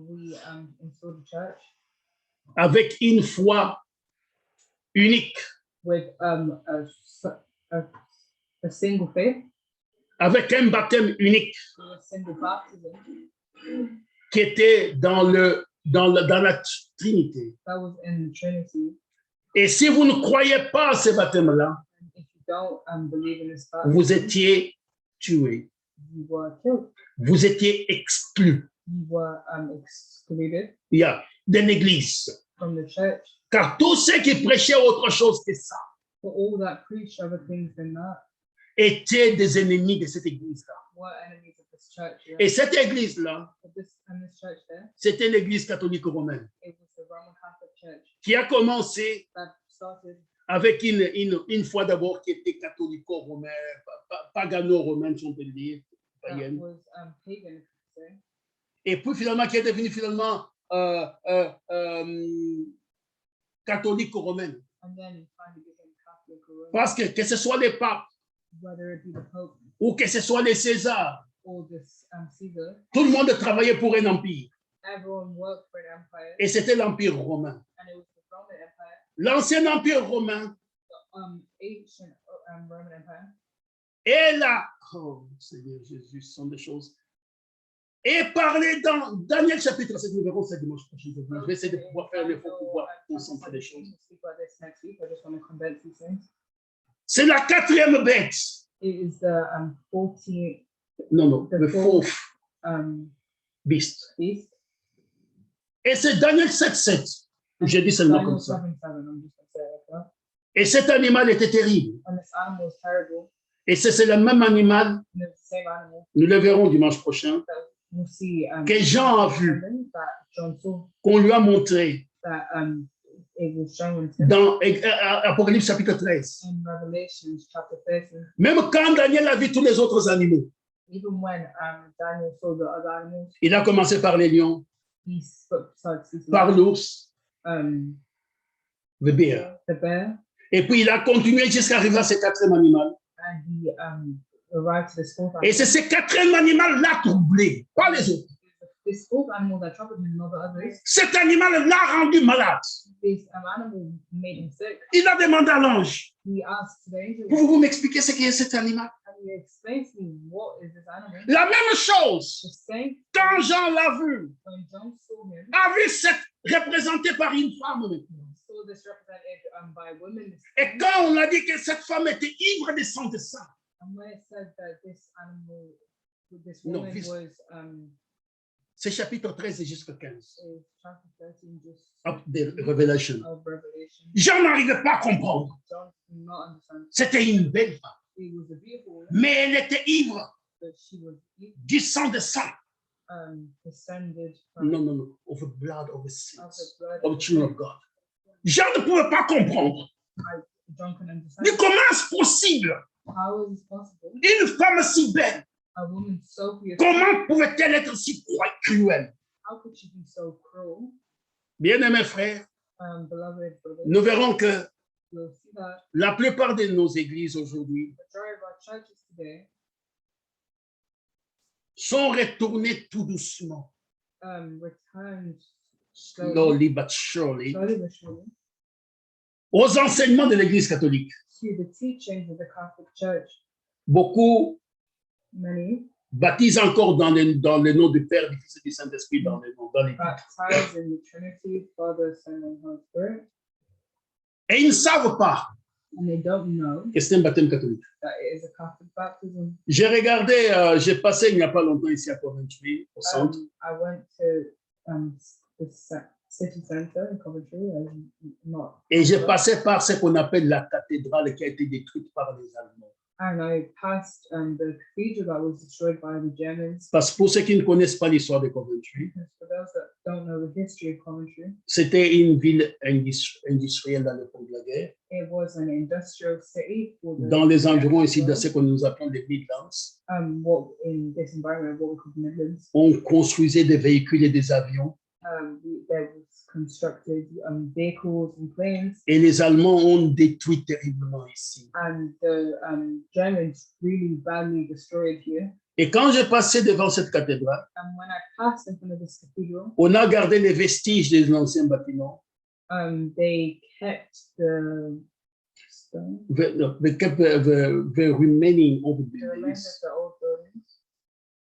we installed a church avec une foi unique, with a single faith, avec un baptême unique with a single baptism qui était dans la Trinité. that was in the Trinity. Et si vous ne croyez pas à ce baptême-là, And if you don't believe in this baptism, vous étiez tués, you were killed. vous étiez exclus. You were excluded Il y a de l'Église. from the church. Car tous ceux qui prêchaient autre chose que ça For all that preached other things than that étaient des ennemis de cette Église-là. were enemies of this church. Yeah? Et cette Église-là, But this church there, c'était l'Église catholique romaine it was the Roman Catholic Church qui a commencé that started avec une foi d'abord qui était catholico-romaine, pagano-romaine, si on peut le dire, that païenne. was pagan, if you could say. Et puis finalement, qui est devenue finalement catholique-romaine. And then it finally became Catholic or Roman, Parce que ce soit les papes whether it be the Pope ou que ce soit les Césars, or this Caesar, tout le monde travaillait pour un empire. everyone worked for an empire, Et c'était l'Empire romain. and it was the Roman Empire, L'ancien Empire romain ancient Roman Empire, et là, oh Seigneur Jésus, ce sont des choses. Et parler dans Daniel chapitre 7, nous verrons ça dimanche prochain. Je vais essayer de pouvoir faire un effort pour pouvoir concentrer les choses. We'll speak about this next week. I just want to condense these things. C'est la 4e bête. It is the 14th Non, The le fourth. fauve beast. beast. Et c'est Daniel 7, j'ai dit seulement Daniel comme ça. 7:7, I'm just going to say it like that. Et cet animal était terrible. And this animal was terrible. Et c'est le même animal, And it's the same animal nous le verrons dimanche prochain, that was we'll see que Jean a vu, that John saw, qu'on lui a montré that it was shown to him dans Apocalypse chapitre 13. in Revelation chapter 13. Même quand Daniel a vu tous les autres animaux, Even when Daniel saw the other animals, il a commencé par les lions, he started speaking par l'ours, um, le bear. the bear, Et puis il a continué jusqu'à arriver à ce quatrième animal. and he arrived to this fourth Et animal. c'est ce quatrième animal l'a troublé, pas les autres. This fourth animal that troubled him, not the others. Cet animal l'a rendu malade. This animal made him sick. Il a demandé à l'ange, He asked the angel, pouvez-vous m'expliquer ce qu'est cet animal? "Can you explain to me what is this animal?" La même chose, The same quand Jean l'a vu, when John saw him, a vu cette représenté par une femme. saw this represented by women. Et quand on a dit que cette femme était ivre de sang de sang, And when it said that this animal, this No, woman this- was c'est chapitre 13 jusqu'à 15 is chapter 13 just de Révélation. of Revelation. Jean n'arrivait pas à comprendre. John did not understand. C'était une belle femme, She was a beautiful woman, mais elle était ivre but she was du sang de sang. descended from Non, non, non, of the blood of the of saints, the blood of the children of God. Jean ne pouvait pas comprendre. John can understand. Mais comment est-ce possible? How is this possible? Une femme si belle, A woman so beautiful, comment pouvait-elle être si cruelle? how could she be so cruel? Bien-aimés frères, Beloved brothers, nous verrons que you'll see that la plupart de nos églises aujourd'hui the majority of our churches today sont retournées tout doucement, returned slowly but surely, slowly but surely aux enseignements de l'Église catholique. to the teachings of the Catholic Church. Beaucoup Many baptisent encore dans le nom du Père, du Fils et du Saint-Esprit dans les noms, dans les baptized in the Trinity, Father, Son, and Holy Spirit, Et ils ne savent pas and they don't know que c'est un baptême catholique. that it is a Catholic baptism. J'ai regardé, j'ai passé il n'y a pas longtemps ici à Coventry, au centre, I went to the city center in Coventry, not, et j'ai passé par ce qu'on appelle la cathédrale qui a été détruite par les Allemands. and I passed the cathedral that was destroyed by the Germans. Parce que pour ceux qui ne connaissent pas l'histoire de Coventry, Because for those that don't know the history of Coventry, c'était une ville industrielle dans l'époque de la guerre, it was an industrial city for the, dans les environs ici de ce que nous appelons les Midlands. what in this environment, what we call the Midlands, On construisait des véhicules et des avions, there was constructed vehicles and planes, et les Allemands ont détruit terriblement ici. and the Germans really badly destroyed here. Et quand j'ai passé devant cette cathédrale, And when I passed in front of this cathedral, on a gardé les vestiges des anciens bâtiments. they kept the stone, The remaining of the the remains buildings of the old buildings,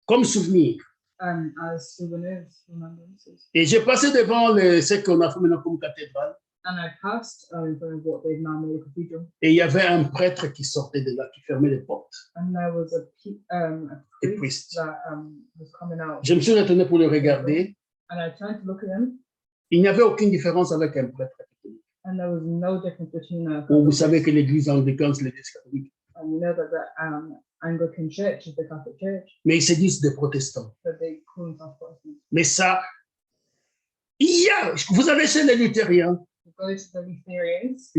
comme souvenir. as souvenirs, remembrances. Et j'ai passé devant ce qu'on a fait maintenant comme cathédrale. And I passed in front of what they've now made a cathedral, Et il y avait un prêtre qui sortait de là, qui fermait les portes. and there was a A priest priest. that was coming out. Je me suis retourné pour le regarder. And I turned to look at him, Il n'y avait aucune différence avec un prêtre catholique. and there was no difference between a Ou vous savez que l'église anglicane, c'est l'église catholique. and you know that the Anglican Church is the Catholic Church, Mais ils se disent des protestants. but they call themselves Protestants. Mais ça, vous avez chez les luthériens, You go to the Lutherans,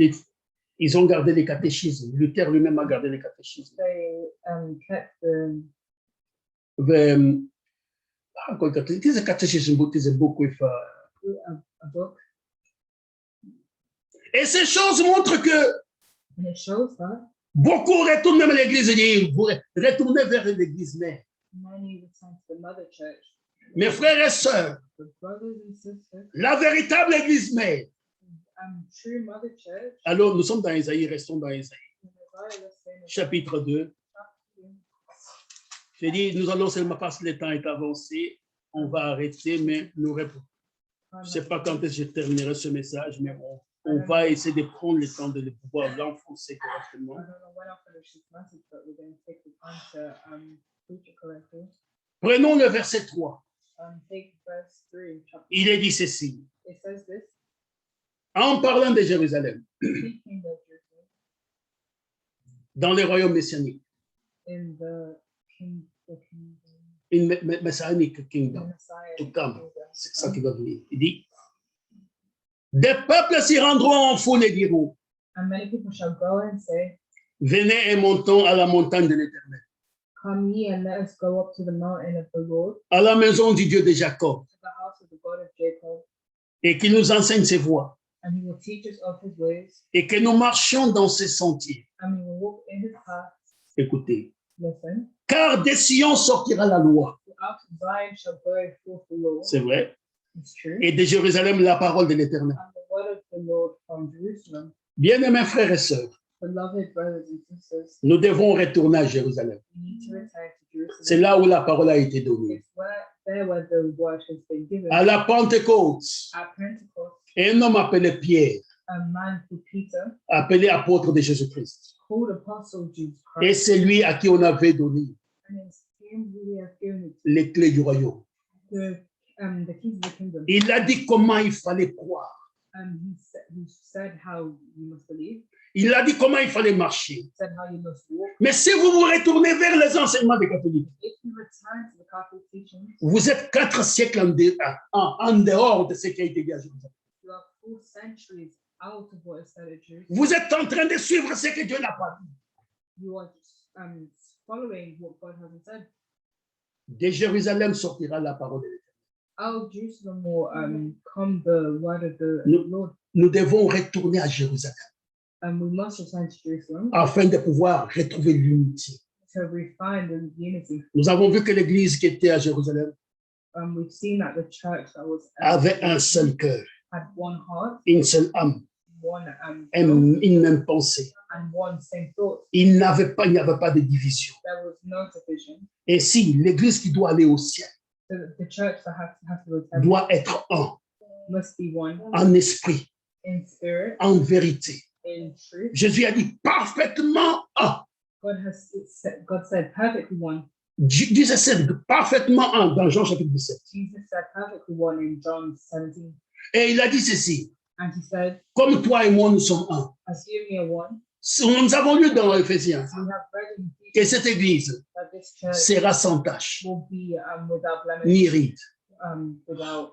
ils ont gardé les catéchismes. Luther lui-même a gardé les catéchismes. they kept It is a catechism book, it is a book with, a book, et ces choses montrent que and it shows that beaucoup retournent même à l'église et disent, vous retournez vers l'église mère. many return to the Mother Church. Mes frères et sœurs, The brothers and sisters, la véritable église mère. true Mother Church. Alors, nous sommes dans Isaïe, restons dans Isaïe, In Isaiah, let's say in chapitre 2. J'ai dit, nous allons seulement parce que le temps est avancé, on va arrêter, mais nous répondons. Je ne sais pas quand est-ce que je terminerai ce message, mais on va essayer de prendre le temps de pouvoir l'enfoncer correctement. I don't know when I'll finish this message, but we're going to take the time to preach it correctly. Prenons le verset 3. Take verse 3, chapter. Il est dit ceci, It says this, en parlant de Jérusalem, speaking of Jerusalem, dans les royaumes messianiques. in the kingdom une messianic the kingdom Messiah. to come. kingdom. C'est ça qui va venir. Il dit, des peuples s'y rendront en foule et diront, And many people shall go and say, venez et montons à la montagne de l'Éternel, come ye and let us go up to the mountain of the Lord, à la maison du Dieu de Jacob, to the house of the God of Jacob, et qu'il nous enseigne ses voies, and he will teach us of his ways, et que nous marchions dans ses sentiers. and we will walk in his paths. Écoutez, Listen, car des Sion sortira la loi, out of Zion shall go forth the law. c'est vrai, It's true. et de Jérusalem la parole de l'Éternel. And the word of the Lord from Jerusalem. Bien-aimés frères et sœurs, Beloved brothers and sisters, nous devons retourner à Jérusalem. we need to return to Jerusalem. C'est là où la parole a été donnée. It's there where the word has been given. À la Pentecôte, At Pentecost, un homme appelé Pierre, a man called Peter, appelé apôtre de Jésus-Christ, called apostle of Jesus et Christ, c'est lui à qui on avait donné and it's him who we have given les clés du royaume. the keys of the kingdom. Il a dit comment il fallait croire. He said how you must believe. Il a dit comment il fallait marcher. He said how you must walk. Mais si vous vous retournez vers les enseignements des catholiques, If you return to the Catholic teachings, vous êtes 4 siècles en dehors de ce qui a été dit à Jérusalem. you are 4 centuries out of what is said at Jerusalem. Vous êtes en train de suivre ce que Dieu n'a pas dit. You are following what God hasn't said. De Jérusalem sortira la parole de l'Éternel. Out of Jerusalem will come the word of the No. Lord. Nous devons retourner à Jérusalem And we must return to Jerusalem afin de pouvoir retrouver l'unité. to refine the unity. Nous avons vu que l'église qui était à Jérusalem We've seen that the church that was avait un seul cœur, had one heart, une seule âme, one une même pensée. and one same thought. Il n'y avait pas de division. There was no division. Et si l'église qui doit aller au ciel So the church that has to return doit être un, must be one en esprit, in spirit, en vérité. in truth. Jésus a dit parfaitement un. God said perfectly one. Jésus said parfaitement un dans Jean chapitre 17. Jesus said perfectly one in John 17. Et il a dit ceci, And he said, comme toi et moi nous sommes un. as you and me are one, Nous avons lu dans Éphésiens we have read in que Ephesians cette église that this church sera sans tache, will be without blemish, ni ride, without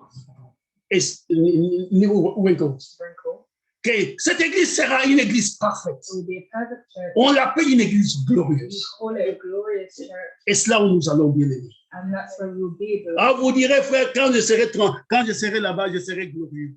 ni wrinkles. wrinkle. Que cette église sera une église parfaite. It will be a perfect church. On l'appelle une église We glorieuse. call it a glorious church, Et c'est là où nous allons bien aimer. and that's where we'll be. Ah, vous direz, frère, quand je serai là-bas, je serai glorieux.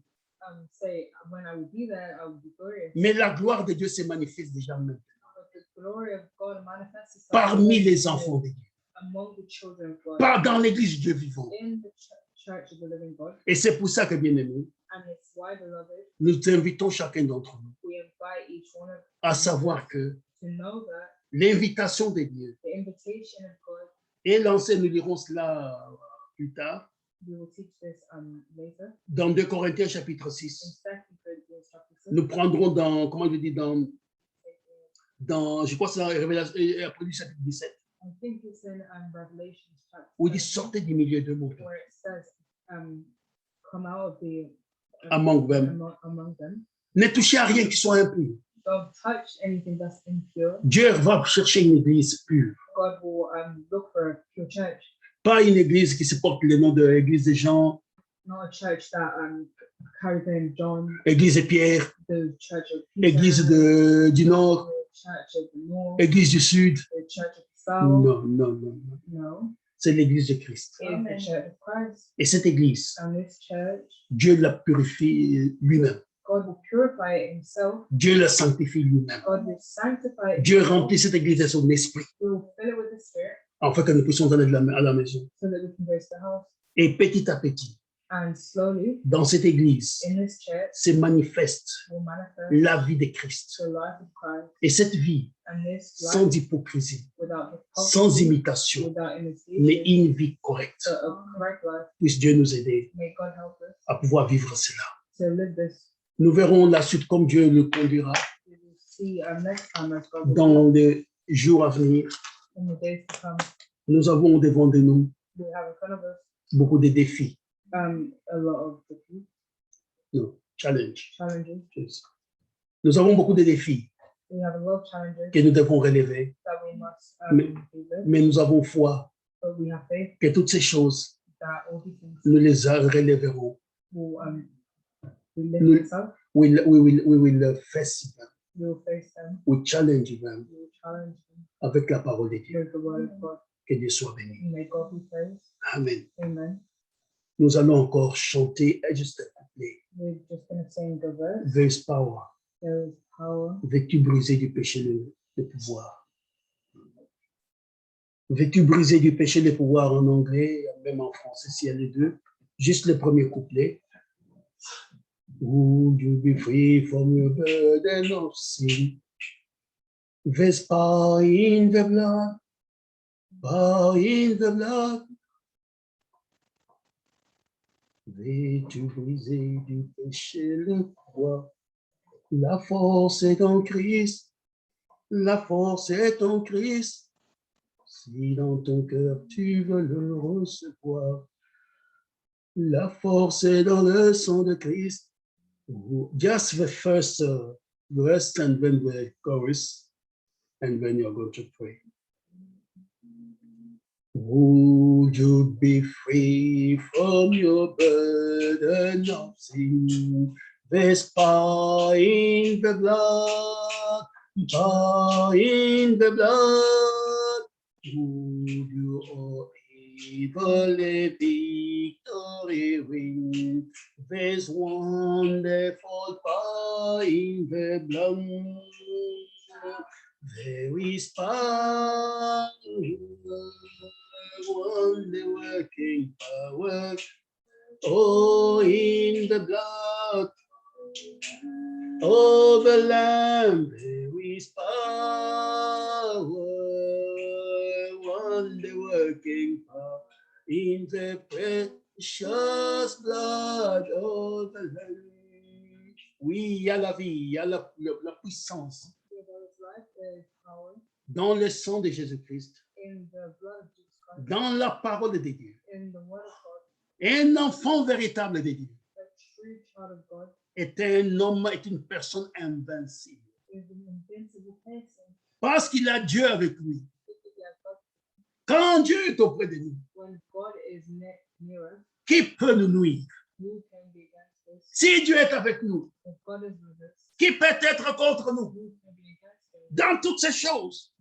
Say, when I will be there, I will be glorious. Mais la gloire de Dieu se manifeste déjà maintenant But the glory of God manifests itself parmi les enfants de Dieu, among the children of God, pas dans l'église du Dieu vivant. in the church of the living God. Et c'est pour ça que, bien aimé, And it's why, beloved, nous invitons chacun d'entre nous we invite each one of à savoir que to know that l'invitation de Dieu, the invitation of God, et l'enseigne, nous lirons cela plus tard, we will teach this later, dans 2 Corinthiens chapitre in 6. 2 Corinthians chapter 6. Nous prendrons dans, comment je dis, dans je crois que c'est dans Révélation, après du chapitre 17, I think it's in Revelation chapter où il dit 7, sortez du milieu de mon peuple, where it says, come out of the among them. among them. Ne touchez à rien qui soit impur. Don't touch anything that's impure. Dieu va chercher une église pure, God will look for a pure church, pas une église qui se porte le nom de l'église de Jean, not a church that carries the name John, église de Pierre, the church of Peter, église du Nord, the church of the North, église du Sud. the church of the South. Non, non, non, non. No, C'est l'église de Christ. it is the church of Christ. Et cette église, And this church, Dieu la purifie lui-même. God will purify it himself. Dieu la sanctifie lui-même. God will sanctify it. Dieu himself. remplit cette église de son esprit, He will fill it with the Spirit afin que nous puissions aller à la maison. so that we can go to the house. Et petit à petit, And slowly, dans cette église, in this church, se manifeste will manifest la vie de Christ. the life of Christ. Et cette vie, And this sans life, hypocrisie, without sans hypocrisy, imitation, without mais imitation, une vie correcte. a correct life. Puisse Dieu nous aider May God help us à pouvoir vivre cela. to live this. Nous verrons la suite comme Dieu le conduira We will see next time as God will dans les jours à venir. in the days to come. Nous avons devant de nous We have in front of us beaucoup de défis, a lot of different non, challenges. challenges. Nous avons beaucoup de défis We have a lot of challenges que nous devons relever, that we must Mais- deal with. mais nous avons foi But but we have faith que toutes ces choses, that all these things nous les relèverons. will lift Nous- us up. We will face them. We will face them. We challenge them We will challenge them avec la parole de Dieu. with the word of God. Que Dieu soit béni. May God be praised. Amen. Amen. Nous allons encore chanter juste un couplet. We're just going to sing the verse. There is power. There is power. Veux-tu briser du péché le pouvoir? Veux-tu briser du péché le pouvoir en anglais, même en français, s'il y a les deux? Juste le premier couplet. Would you be free from your burden of sin? There's power in the blood. Power in the blood. Veux-tu briser du péché le pouvoir? La force est en Christ. La force est en Christ. Si dans ton cœur tu veux le recevoir, la force est dans le sang de Christ. Just the first verse and then the chorus, and then you're going to pray. Would you be free from your burden of sin? There's power in the blood, power in the blood. Would you all evil a victory win? There's wonderful power in the blood. There is power, wonder working power, oh, in the blood, oh, the Lamb. There is power, wonder working power, in the precious blood of the Lamb. Oui, il y a la vie, il y a la puissance dans le sang de Jésus-Christ, dans la parole de Dieu. Un enfant véritable de Dieu est un homme, est une personne invincible. Parce qu'il a Dieu avec lui. Quand Dieu est auprès de nous, qui peut nous nuire? Si Dieu est avec nous, qui peut être contre nous? Dans toutes ces choses,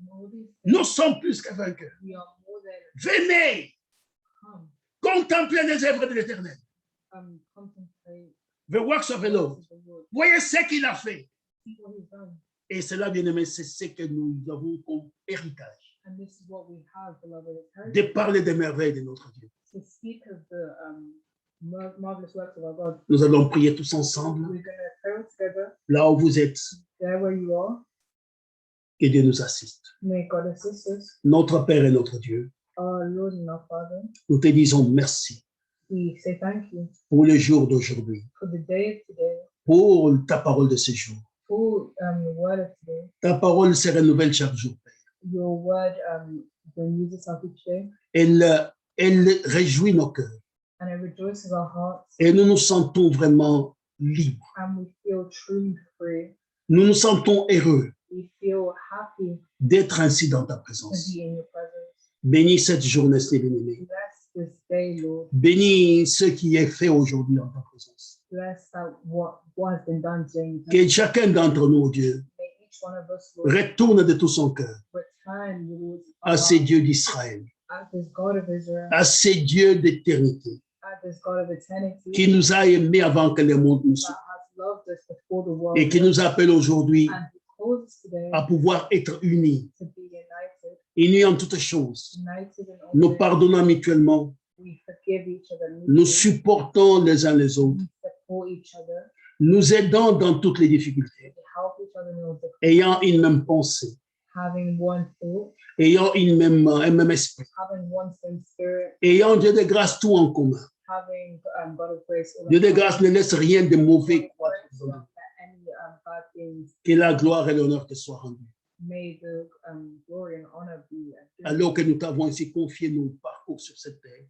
nous sommes plus que vainqueurs. Venez contempler les œuvres de l'Éternel. The works of the Lord. Voyez ce qu'il a fait. Et cela, bien aimé, c'est ce que nous avons comme héritage. De parler des merveilles de notre Dieu. Nous allons prier tous ensemble. Là où vous êtes. Que Dieu nous assiste. Notre Père et notre Dieu, nous te disons merci pour le jour d'aujourd'hui, pour ta parole de ce jour. Ta parole se renouvelle chaque jour, Père. Elle réjouit nos cœurs. Et nous nous sentons vraiment libres. Nous nous sentons heureux d'être ainsi dans ta présence. Bénis cette journée, bien-aimé. Bénis ce qui est fait aujourd'hui en ta présence. Que chacun d'entre nous, Dieu, retourne de tout son cœur à ces dieux d'Israël, à ces dieux d'éternité, qui nous a aimés avant que le monde nous soit, et qui nous appelle aujourd'hui à pouvoir être unis en toutes choses, nous pardonnons mutuellement, nous supportons les uns les autres, nous aidons dans toutes les difficultés, ayant une même pensée, ayant un même esprit, ayant Dieu de grâce tout en commun. Dieu de grâce ne laisse rien de mauvais croître. Que la gloire et l'honneur te soient rendus. Alors que nous t'avons ainsi confié nos parcours sur cette terre.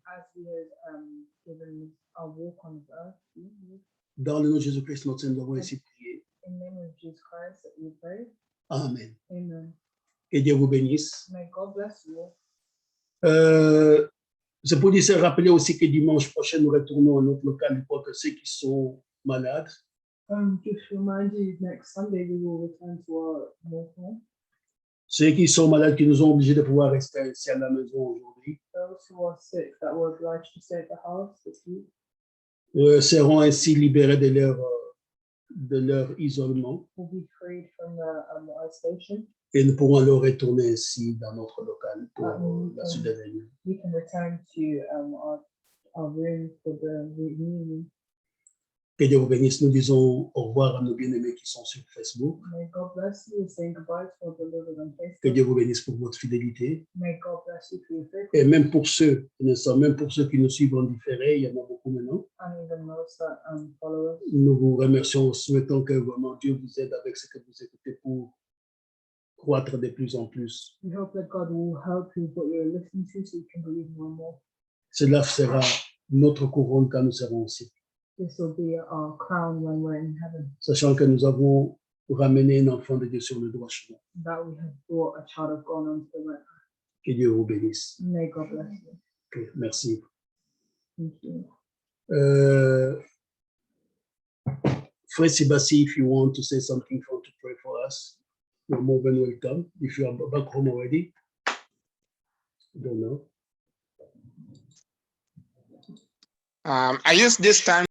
Dans le nom de Jésus-Christ, notre Seigneur, nous avons ainsi prié. Amen. Que Dieu vous bénisse. C'est pour dire, se rappeler aussi que dimanche prochain, nous retournons à notre local pour que ceux qui sont malades. Just remind you, next Sunday we will return to our normal. Ceux qui sont malades, qui nous ont obligés de pouvoir rester ici à la maison aujourd'hui, Those who are sick that were obliged to stay at the house this week seront ainsi libérés de leur isolement will be freed from the isolation. et nous pourrons alors retourner ici dans notre local pour la suite de l'année. We can return to our room for the reunion. Que Dieu vous bénisse. Nous disons au revoir à nos bien-aimés qui sont sur Facebook. May God bless you. We say goodbye to all the living on Que Facebook. Dieu vous bénisse pour votre fidélité. May God bless you for your faith. Et même pour ceux, même pour ceux qui nous suivent en différé, il y en a beaucoup maintenant. And even those that follow us. Nous vous remercions, souhaitons que vraiment Dieu vous aide avec ce que vous écoutez pour croître de plus en plus. We hope that God will help you with what you're listening to so you can believe more and more. Cela sera notre couronne quand nous serons ici. This will be our crown when we're in heaven. Sachant que nous avons ramené un enfant de Dieu sur le droit chemin. That we have brought a child of God onto the right path. Que Dieu vous bénisse. May God bless you. Okay, merci. Thank you. Frère Sébastien, if you want to say something, if you want to pray for us, you're more than welcome. If you are back home already, I don't know. I use this time